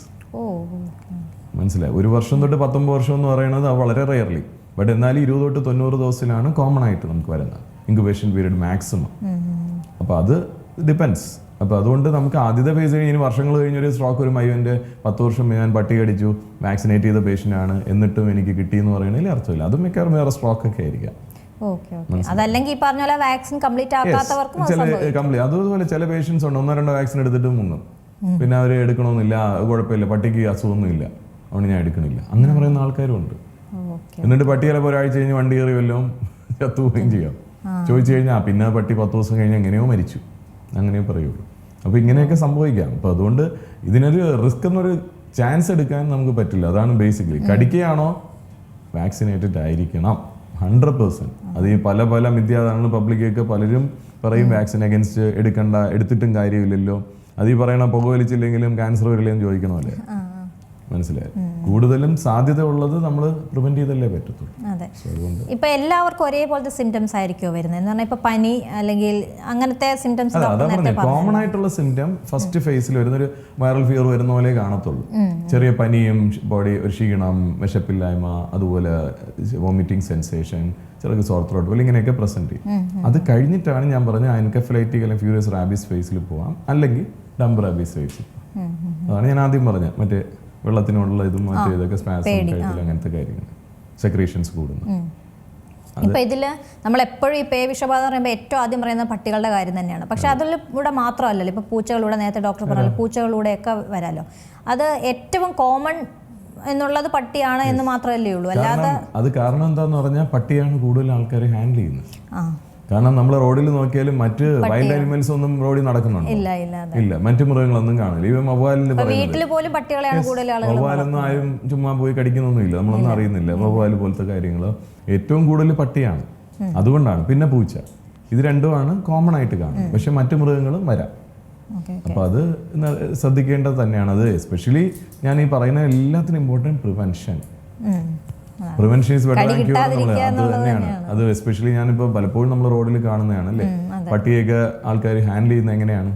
മനസ്സിലായി? 1 വർഷം തൊട്ട് 19 വർഷം എന്ന് പറയുന്നത് വളരെ റെയർലി. ബട്ട് എന്നാലും 20 തൊട്ട് 90 ദിവസത്തിലാണ് കോമൺ ആയിട്ട് നമുക്ക് വരുന്നത് ഇൻക്യുബേഷൻ പീരീഡ് മാക്സിമം. അപ്പോൾ അത് ഡിപ്പെൻസ്. അപ്പോൾ അതുകൊണ്ട് നമുക്ക് ആദ്യത്തെ ഫേസ് കഴിഞ്ഞ് വർഷങ്ങൾ കഴിഞ്ഞൊരു സ്ട്രോക്ക് ഒരു മൈവൻ്റെ 10 വർഷം ഞാൻ പട്ടി കടിച്ചു, വാക്സിനേറ്റ് ചെയ്ത പേഷ്യൻ്റ് ആണ്, എന്നിട്ടും എനിക്ക് കിട്ടിയെന്ന് പറയുന്നതിൽ അർത്ഥമില്ല. അതും മിക്കവാറും വേറെ സ്ട്രോക്ക് ഒക്കെ ആയിരിക്കാം. അതുപോലെ ചില പേഷ്യൻസ് ഉണ്ട് 1-2 വാക്സിൻ എടുത്തിട്ട് മുങ്ങും, പിന്നെ അവർ എടുക്കണമെന്നില്ല, കുഴപ്പമില്ല, പട്ടിക്ക് അസുഖമൊന്നുമില്ല, അതുകൊണ്ട് ഞാൻ എടുക്കണില്ല, അങ്ങനെ പറയുന്ന ആൾക്കാരും ഉണ്ട്. എന്നിട്ട് പട്ടി ചിലപ്പോൾ ഒരാഴ്ച കഴിഞ്ഞ് വണ്ടി കയറി വല്ലതും ചത്തുപോവുകയും ചെയ്യാം. ചോദിച്ചു കഴിഞ്ഞാൽ പിന്നെ പട്ടി 10 ദിവസം കഴിഞ്ഞ് എങ്ങനെയോ മരിച്ചു, അങ്ങനെയോ പറയുള്ളൂ. അപ്പോൾ ഇങ്ങനെയൊക്കെ സംഭവിക്കാം. അപ്പോൾ അതുകൊണ്ട് ഇതിനൊരു റിസ്ക് എന്നൊരു ചാൻസ് എടുക്കാൻ നമുക്ക് പറ്റില്ല. അതാണ് ബേസിക്കലി. കടിക്കുകയാണോ വാക്സിനേറ്റഡ് ആയിരിക്കണം 100%. അത് ഈ പല മിഥ്യാധാരണ പബ്ലിക്കൊക്കെ പലരും പറയും വാക്സിൻ അഗൻസ്റ്റ് എടുത്തിട്ടും കാര്യമില്ലല്ലോ, അത് ഈ പറയണ പുക വലിച്ചില്ലെങ്കിലും ക്യാൻസർ വരില്ലെന്ന് ചോദിക്കണമല്ലേ. മനസ്സിലായി. കൂടുതലും സാധ്യത ഉള്ളത് നമ്മൾ പ്രിവെന്റ് ചെയ്തല്ലേ പറ്റത്തുള്ളൂ. അതെ. ഇപ്പൊ എല്ലാവർക്കും ഒരേപോലത്തെ സിംറ്റംസ് ആയിരിക്കുമോ വരുന്നത് എന്ന് പറഞ്ഞാൽ ഇപ്പൊ പനി അല്ലെങ്കിൽ അങ്ങനത്തെ സിംറ്റംസ്? കോമൺ ആയിട്ടുള്ള സിംറ്റം ഫസ്റ്റ് ഫേസിൽ വരുന്നൊരു വൈറൽ ഫീവർ വരുന്ന പോലെ കാണത്തുള്ളൂ. ചെറിയ പനിയും ബോഡി ഒരു ക്ഷീണം, വിശപ്പില്ലായ്മ, അതുപോലെ വോമിറ്റിംഗ് സെൻസേഷൻ, ചെറിയ സോർ ത്രോട്ട് പോലെ ഇങ്ങനെയൊക്കെ പ്രസന്റ് ചെയ്യും. അത് കഴിഞ്ഞിട്ടാണ് ഞാൻ പറഞ്ഞ എൻകഫലൈറ്റിക് അല്ലെങ്കിൽ ഫ്യൂരിയസ് റാബീസ് ഫേസിൽ പോവാം, അല്ലെങ്കിൽ ഡംബ് റാബീസ് ഫേസിൽ. അതാണ് ഞാൻ ആദ്യം പറഞ്ഞത്. മറ്റേ വെള്ളത്തിനോടുള്ള ഇതും മറ്റേ ഇതൊക്കെ സ്പാസം കഴിക്കൽ അങ്ങനത്തെ കാര്യങ്ങൾ, സെക്രീഷൻസ് കൂടുന്നു. ഇപ്പൊ ഇതില് നമ്മൾ എപ്പോഴും ഈ പേ വിഷബാധ പറയുമ്പോൾ ഏറ്റവും ആദ്യം പറയുന്നത് പട്ടികളുടെ കാര്യം തന്നെയാണ്. പക്ഷെ അതിലൂടെ മാത്രമല്ലല്ലോ, ഇപ്പൊ പൂച്ചകളിലൂടെ നേരത്തെ ഡോക്ടർ പറഞ്ഞല്ലോ, പൂച്ചകളിലൂടെയൊക്കെ വരാലോ. അത് ഏറ്റവും കോമൺ എന്നുള്ളത് പട്ടിയാണ് എന്ന് മാത്രമല്ലേ ഉള്ളൂ. അല്ലാതെ അത് കാരണം എന്താന്ന് പറഞ്ഞാൽ പട്ടിയാണ് കൂടുതൽ ആൾക്കാർ ഹാൻഡിൽ ചെയ്യുന്നത്. കാരണം നമ്മൾ റോഡിൽ നോക്കിയാലും മറ്റ് വൈൽഡ് ആനിമൽസ് ഒന്നും റോഡിൽ നടക്കുന്നുണ്ടോ? ഇല്ല. മറ്റു മൃഗങ്ങളൊന്നും കാണില്ല. ഇവ മൊബൈലിൽ മൊബൈലൊന്നും ആരും ചുമ്മാ പോയി കടിക്കുന്നൊന്നുമില്ല, നമ്മളൊന്നും അറിയുന്നില്ല. മൊബൈൽ പോലത്തെ കാര്യങ്ങൾ ഏറ്റവും കൂടുതൽ പട്ടിയാണ്. അതുകൊണ്ടാണ്. പിന്നെ പൂച്ച, ഇത് രണ്ടുമാണ് കോമൺ ആയിട്ട് കാണുന്നത്. പക്ഷെ മറ്റു മൃഗങ്ങളും വരാം. അപ്പൊ അത് ശ്രദ്ധിക്കേണ്ടത് തന്നെയാണ്. അത് എസ്പെഷ്യലി ഞാൻ ഈ പറയുന്ന എല്ലാത്തിനും important prevention. Prevention is better than cure എന്നുള്ളത് അത് തന്നെയാണ്. അത് എസ്പെഷ്യലി ഞാനിപ്പോൾ പലപ്പോഴും നമ്മൾ റോഡിൽ കാണുന്നതാണ് അല്ലേ, പട്ടിയൊക്കെ ആൾക്കാർ ഹാൻഡിൽ ചെയ്യുന്നത് എങ്ങനെയാണ്.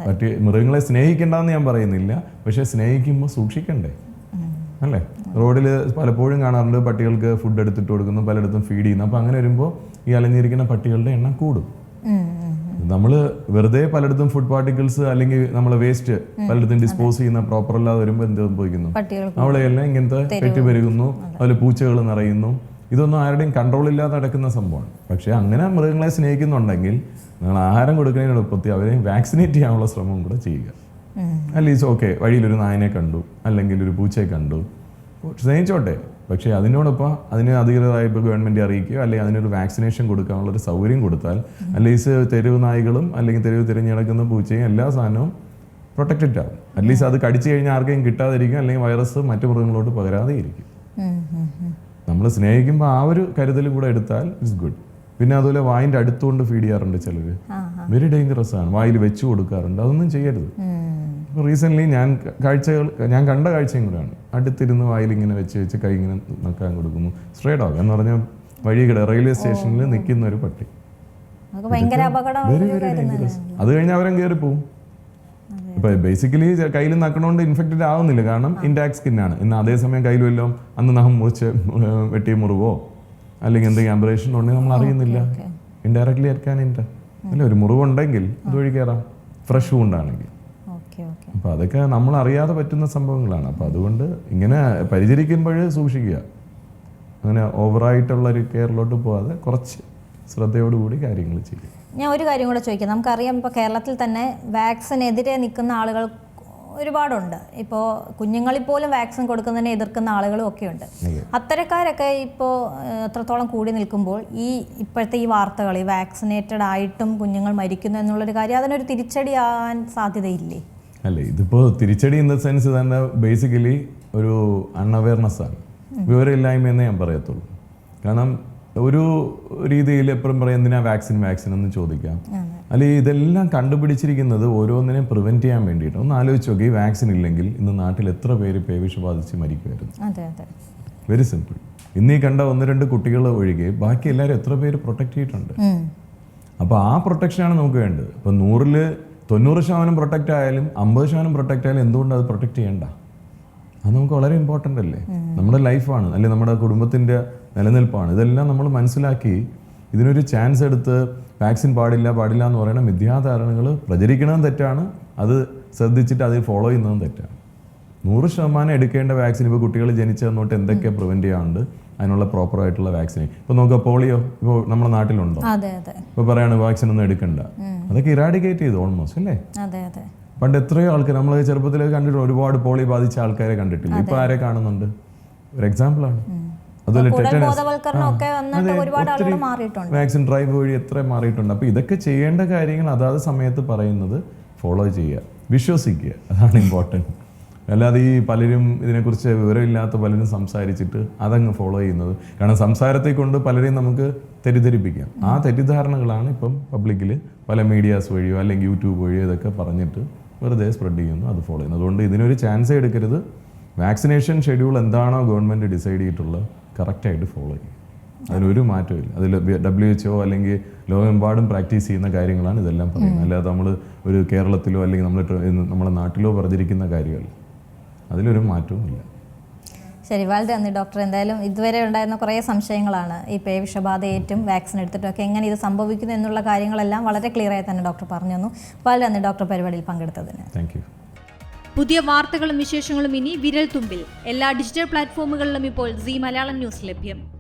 പട്ടി മൃഗങ്ങളെ സ്നേഹിക്കേണ്ടെന്ന് ഞാൻ പറയുന്നില്ല, പക്ഷെ സ്നേഹിക്കുമ്പോൾ സൂക്ഷിക്കണ്ടേ അല്ലേ. റോഡിൽ പലപ്പോഴും കാണാറുണ്ട് പട്ടികൾക്ക് ഫുഡ് എടുത്തിട്ട് കൊടുക്കുന്നു, പലയിടത്തും ഫീഡ് ചെയ്യുന്നു. അപ്പോൾ അങ്ങനെ വരുമ്പോൾ ഈ അലഞ്ഞിരിക്കുന്ന പട്ടികളുടെ എണ്ണം കൂടും. നമ്മൾ വെറുതെ പലയിടത്തും ഫുഡ് പാർട്ടിക്കിൾസ് അല്ലെങ്കിൽ നമ്മൾ വേസ്റ്റ് പലയിടത്തും ഡിസ്പോസ് ചെയ്യുന്ന പ്രോപ്പർ അല്ലാതെ വരുമ്പോൾ എന്ത് സംഭവിക്കുന്നു, അവളെയെല്ലാം ഇങ്ങനത്തെ പെറ്റ് പെരുകുന്നു, അതിൽ പൂച്ചകൾ നിറയുന്നു. ഇതൊന്നും ആരുടെയും കൺട്രോൾ ഇല്ലാതെ നടക്കുന്ന സംഭവമാണ്. പക്ഷെ അങ്ങനെ മൃഗങ്ങളെ സ്നേഹിക്കുന്നുണ്ടെങ്കിൽ നിങ്ങൾ ആഹാരം കൊടുക്കുന്നതിനോടൊപ്പത്തി അവരെ വാക്സിനേറ്റ് ചെയ്യാനുള്ള ശ്രമം കൂടെ ചെയ്യുക. അറ്റ്ലീസ്റ്റ് ഓക്കെ, വഴിയിലൊരു നായനെ കണ്ടു അല്ലെങ്കിൽ ഒരു പൂച്ചയെ കണ്ടു, സ്നേഹിച്ചോട്ടെ. പക്ഷേ അതിനോടൊപ്പം അതിന് അധികൃതമായി ഇപ്പോൾ ഗവൺമെൻറ് അറിയിക്കുക അല്ലെങ്കിൽ അതിനൊരു വാക്സിനേഷൻ കൊടുക്കാനുള്ളൊരു സൗകര്യം കൊടുത്താൽ അറ്റ്ലീസ്റ്റ് തെരുവ് നായ്കളും അല്ലെങ്കിൽ തെരുവ് തിരഞ്ഞു നടക്കുന്ന പൂച്ചയും എല്ലാ സാധനവും പ്രൊട്ടക്റ്റഡ് ആവും. അറ്റ്ലീസ്റ്റ് അത് കടിച്ചു കഴിഞ്ഞാൽ ആർക്കെങ്കിലും കിട്ടാതിരിക്കും, അല്ലെങ്കിൽ വൈറസ് മറ്റു മൃഗങ്ങളോട്ട് പകരാതെ ഇരിക്കും. നമ്മൾ സ്നേഹിക്കുമ്പോൾ ആ ഒരു കരുതൽ കൂടെ എടുത്താൽ ഇറ്റ്സ് ഗുഡ്. പിന്നെ അതുപോലെ വായിൻ്റെ അടുത്തുകൊണ്ട് ഫീഡ് ചെയ്യാറുണ്ട് ചിലർ, വെരി ഡേഞ്ചറസ് ആണ്. വായിൽ വെച്ച് കൊടുക്കാറുണ്ട്, അതൊന്നും ചെയ്യരുത്. റീസെൻ്റ്ലി ഞാൻ കണ്ട കാഴ്ചയും കൂടെയാണ്. അടുത്തിരുന്ന് വായിൽ ഇങ്ങനെ വെച്ച് കൈ ഇങ്ങനെ നക്കാൻ കൊടുക്കുന്നു. സ്ട്രേ ഡോഗ് എന്ന് പറഞ്ഞാൽ വഴികിടെ റെയിൽവേ സ്റ്റേഷനിൽ നിൽക്കുന്ന ഒരു പട്ടി, വെരി വെരി ഡേഞ്ചറസ്. അത് കഴിഞ്ഞ് അവരും കയറി പോവും. ഇപ്പൊ ബേസിക്കലി കയ്യിൽ നക്കണോണ്ട് ഇൻഫെക്റ്റഡ് ആവുന്നില്ല, കാരണം ഇൻടാക്ട് സ്കിന്നാണ്. ഇന്ന് അതേസമയം കയ്യിൽ വല്ലതും അന്ന് നഖം മുറിച്ച് വെട്ടിയ മുറിവോ അല്ലെങ്കിൽ എന്തെങ്കിലും ആംബറേഷൻ ഉണ്ടെങ്കിൽ നമ്മൾ അറിയുന്നില്ല. ഇൻഡയറക്ട്ലി അല്ല, ഒരു മുറിവുണ്ടെങ്കിൽ അതുവഴി കയറാം, ഫ്രഷ് വൂണ്ടാണെങ്കിൽ. അപ്പോൾ അതൊക്കെ നമ്മൾ അറിയാതെ പറ്റുന്ന സംഭവങ്ങളാണ്. അപ്പോൾ അതുകൊണ്ട് ഇങ്ങനെ പരിചരിക്കുമ്പോൾ സൂക്ഷിക്കുക. അങ്ങനെ ഓവറായിട്ടുള്ള ഒരു കെയറിലോട്ട് പോകാതെ കുറച്ച് ശ്രദ്ധയോടുകൂടി കാര്യങ്ങൾ ചെയ്യുക. ഞാൻ ഒരു കാര്യം കൂടെ ചോദിക്കാം. നമുക്കറിയാം, ഇപ്പോൾ കേരളത്തിൽ തന്നെ വാക്സിനെതിരെ നിൽക്കുന്ന ആളുകൾ ഒരുപാടുണ്ട്. ഇപ്പോൾ കുഞ്ഞുങ്ങളിൽ പോലും വാക്സിൻ കൊടുക്കുന്നതിനെ എതിർക്കുന്ന ആളുകളും ഒക്കെ ഉണ്ട്. അത്തരക്കാരൊക്കെ ഇപ്പോൾ എത്രത്തോളം കൂടി നിൽക്കുമ്പോൾ ഈ ഇപ്പോഴത്തെ ഈ വാർത്തകൾ, ഈ വാക്സിനേറ്റഡ് ആയിട്ടും കുഞ്ഞുങ്ങൾ മരിക്കുന്നു എന്നുള്ളൊരു കാര്യം അതിനൊരു തിരിച്ചടി ആവാൻ സാധ്യതയില്ലേ? അല്ലേ, ഇതിപ്പോൾ തിരിച്ചടി ഇൻ ദ സെൻസ് തന്നെ ബേസിക്കലി ഒരു അൺഅവയർനെസ് ആണ്, വിവരമില്ലായ്മ എന്നേ ഞാൻ പറയത്തുള്ളൂ. കാരണം ഒരു രീതിയിൽ എപ്പോഴും പറയാം എന്തിനാ വാക്സിൻ എന്ന് ചോദിക്കാം. അല്ലെങ്കിൽ ഇതെല്ലാം കണ്ടുപിടിച്ചിരിക്കുന്നത് ഓരോന്നിനെയും പ്രിവെന്റ് ചെയ്യാൻ വേണ്ടിയിട്ട്. ഒന്ന് ആലോചിച്ച് നോക്കി, ഈ വാക്സിൻ ഇല്ലെങ്കിൽ ഇന്ന് നാട്ടിൽ എത്ര പേര് പേവിഷ ബാധിച്ച് മരിക്കുമായിരുന്നു. Very simple. ഇന്ന് ഈ കണ്ട 1-2 കുട്ടികൾ ഒഴികെ ബാക്കി എല്ലാവരും എത്ര പേര് പ്രൊട്ടക്ട് ചെയ്തിട്ടുണ്ട്. അപ്പോൾ ആ പ്രൊട്ടക്ഷനാണ് നമുക്ക് വേണ്ടത്. ഇപ്പം 100-ൽ 90% പ്രൊട്ടക്റ്റ് ആയാലും 50% പ്രൊട്ടക്റ്റ് ആയാലും എന്തുകൊണ്ട് അത് പ്രൊട്ടക്റ്റ് ചെയ്യണ്ട? അത് നമുക്ക് വളരെ ഇമ്പോർട്ടൻ്റ് അല്ലേ. നമ്മുടെ ലൈഫാണ്, അല്ലെങ്കിൽ നമ്മുടെ കുടുംബത്തിൻ്റെ നിലനിൽപ്പാണ്. ഇതെല്ലാം നമ്മൾ മനസ്സിലാക്കി ഇതിനൊരു ചാൻസ് എടുത്ത് വാക്സിൻ പാടില്ല എന്ന് പറയുന്ന മിഥ്യാധാരണകൾ പ്രചരിക്കുന്നതും തെറ്റാണ്. അത് ശ്രദ്ധിച്ചിട്ട് അത് ഫോളോ ചെയ്യുന്നതും തെറ്റാണ്. 100% എടുക്കേണ്ട വാക്സിൻ ഇപ്പോൾ കുട്ടികൾ ജനിച്ചു തന്നോട്ട് എന്തൊക്കെ പ്രിവെൻറ്റ് ചെയ്യാറുണ്ട്, അതിനുള്ള പ്രോപ്പറായിട്ടുള്ള വാക്സിൻ. ഇപ്പോൾ നോക്കുക, പോളിയോ ഇപ്പോൾ നമ്മുടെ നാട്ടിലുണ്ടോ? ഇപ്പോൾ പറയാണ് വാക്സിൻ ഒന്നും എടുക്കണ്ട. അതൊക്കെ ഇറാഡിക്കേറ്റ് ചെയ്തു ഓൾമോസ്റ്റ് അല്ലേ. പണ്ട് എത്രയോ ആൾക്കാർ നമ്മൾ ചെറുപ്പത്തിലേക്ക് കണ്ടിട്ടുണ്ട്, ഒരുപാട് പോളിയോ ബാധിച്ച ആൾക്കാരെ കണ്ടിട്ടില്ല. ഇപ്പോൾ ആരെ കാണുന്നുണ്ട്? ഒരു എക്സാമ്പിളാണ്. അതുപോലെ വാക്സിൻ ഡ്രൈവ് വഴി എത്ര മാറിയിട്ടുണ്ട്. അപ്പോൾ ഇതൊക്കെ ചെയ്യേണ്ട കാര്യങ്ങൾ അതാത് സമയത്ത് പറയുന്നത് ഫോളോ ചെയ്യുക, വിശ്വസിക്കുക, അതാണ് ഇമ്പോർട്ടൻറ്റ്. അല്ലാതെ ഈ പലരും ഇതിനെക്കുറിച്ച് വിവരമില്ലാത്ത പലരും സംസാരിച്ചിട്ട് അതങ്ങ് ഫോളോ ചെയ്യുന്നത്. കാരണം സംസാരത്തെ കൊണ്ട് പലരെയും നമുക്ക് തെറ്റിദ്ധരിപ്പിക്കാം. ആ തെറ്റിദ്ധാരണകളാണ് ഇപ്പം പബ്ലിക്കിൽ പല മീഡിയാസ് വഴിയോ അല്ലെങ്കിൽ യൂട്യൂബ് വഴിയോ ഇതൊക്കെ പറഞ്ഞിട്ട് വെറുതെ സ്പ്രെഡ് ചെയ്യുന്നു, അത് ഫോളോ ചെയ്യുന്നു. അതുകൊണ്ട് ഇതിനൊരു ചാൻസേ എടുക്കരുത്. വാക്സിനേഷൻ ഷെഡ്യൂൾ എന്താണോ ഗവൺമെൻറ് ഡിസൈഡ് ചെയ്തിട്ടുള്ളത് കറക്റ്റായിട്ട് ഫോളോ ചെയ്യും. അതിലൊരു മാറ്റമില്ല. അതിൽ WHO അല്ലെങ്കിൽ ലോകമെമ്പാടും പ്രാക്ടീസ് ചെയ്യുന്ന കാര്യങ്ങളാണ് ഇതെല്ലാം പറയുന്നത്. അല്ലാതെ നമ്മൾ ഒരു കേരളത്തിലോ അല്ലെങ്കിൽ നമ്മുടെ നാട്ടിലോ പറഞ്ഞിരിക്കുന്ന കാര്യമല്ല. അതിലൊരു മാറ്റവും ഇല്ല. ശരി, വളരെ നന്ദി ഡോക്ടർ. എന്തായാലും ഇതുവരെ ഉണ്ടായിരുന്ന കുറേ സംശയങ്ങളാണ് ഈ പേ വിഷബാധയേറ്റും വാക്സിൻ എടുത്തിട്ടും ഒക്കെ എങ്ങനെ ഇത് സംഭവിക്കുന്നു എന്നുള്ള കാര്യങ്ങളെല്ലാം വളരെ ക്ലിയറായി തന്നെ ഡോക്ടർ പറഞ്ഞു തന്നു. വളരെ നന്ദി ഡോക്ടർ പരിപാടിയിൽ പങ്കെടുത്തതിന്. Thank you. പുതിയ വാർത്തകളും വിശേഷങ്ങളും ഇനി വിരൽ തുമ്പിൽ. എല്ലാ ഡിജിറ്റൽ പ്ലാറ്റ്ഫോമുകളിലും ഇപ്പോൾ സീ മലയാളം ന്യൂസ് ലഭ്യം.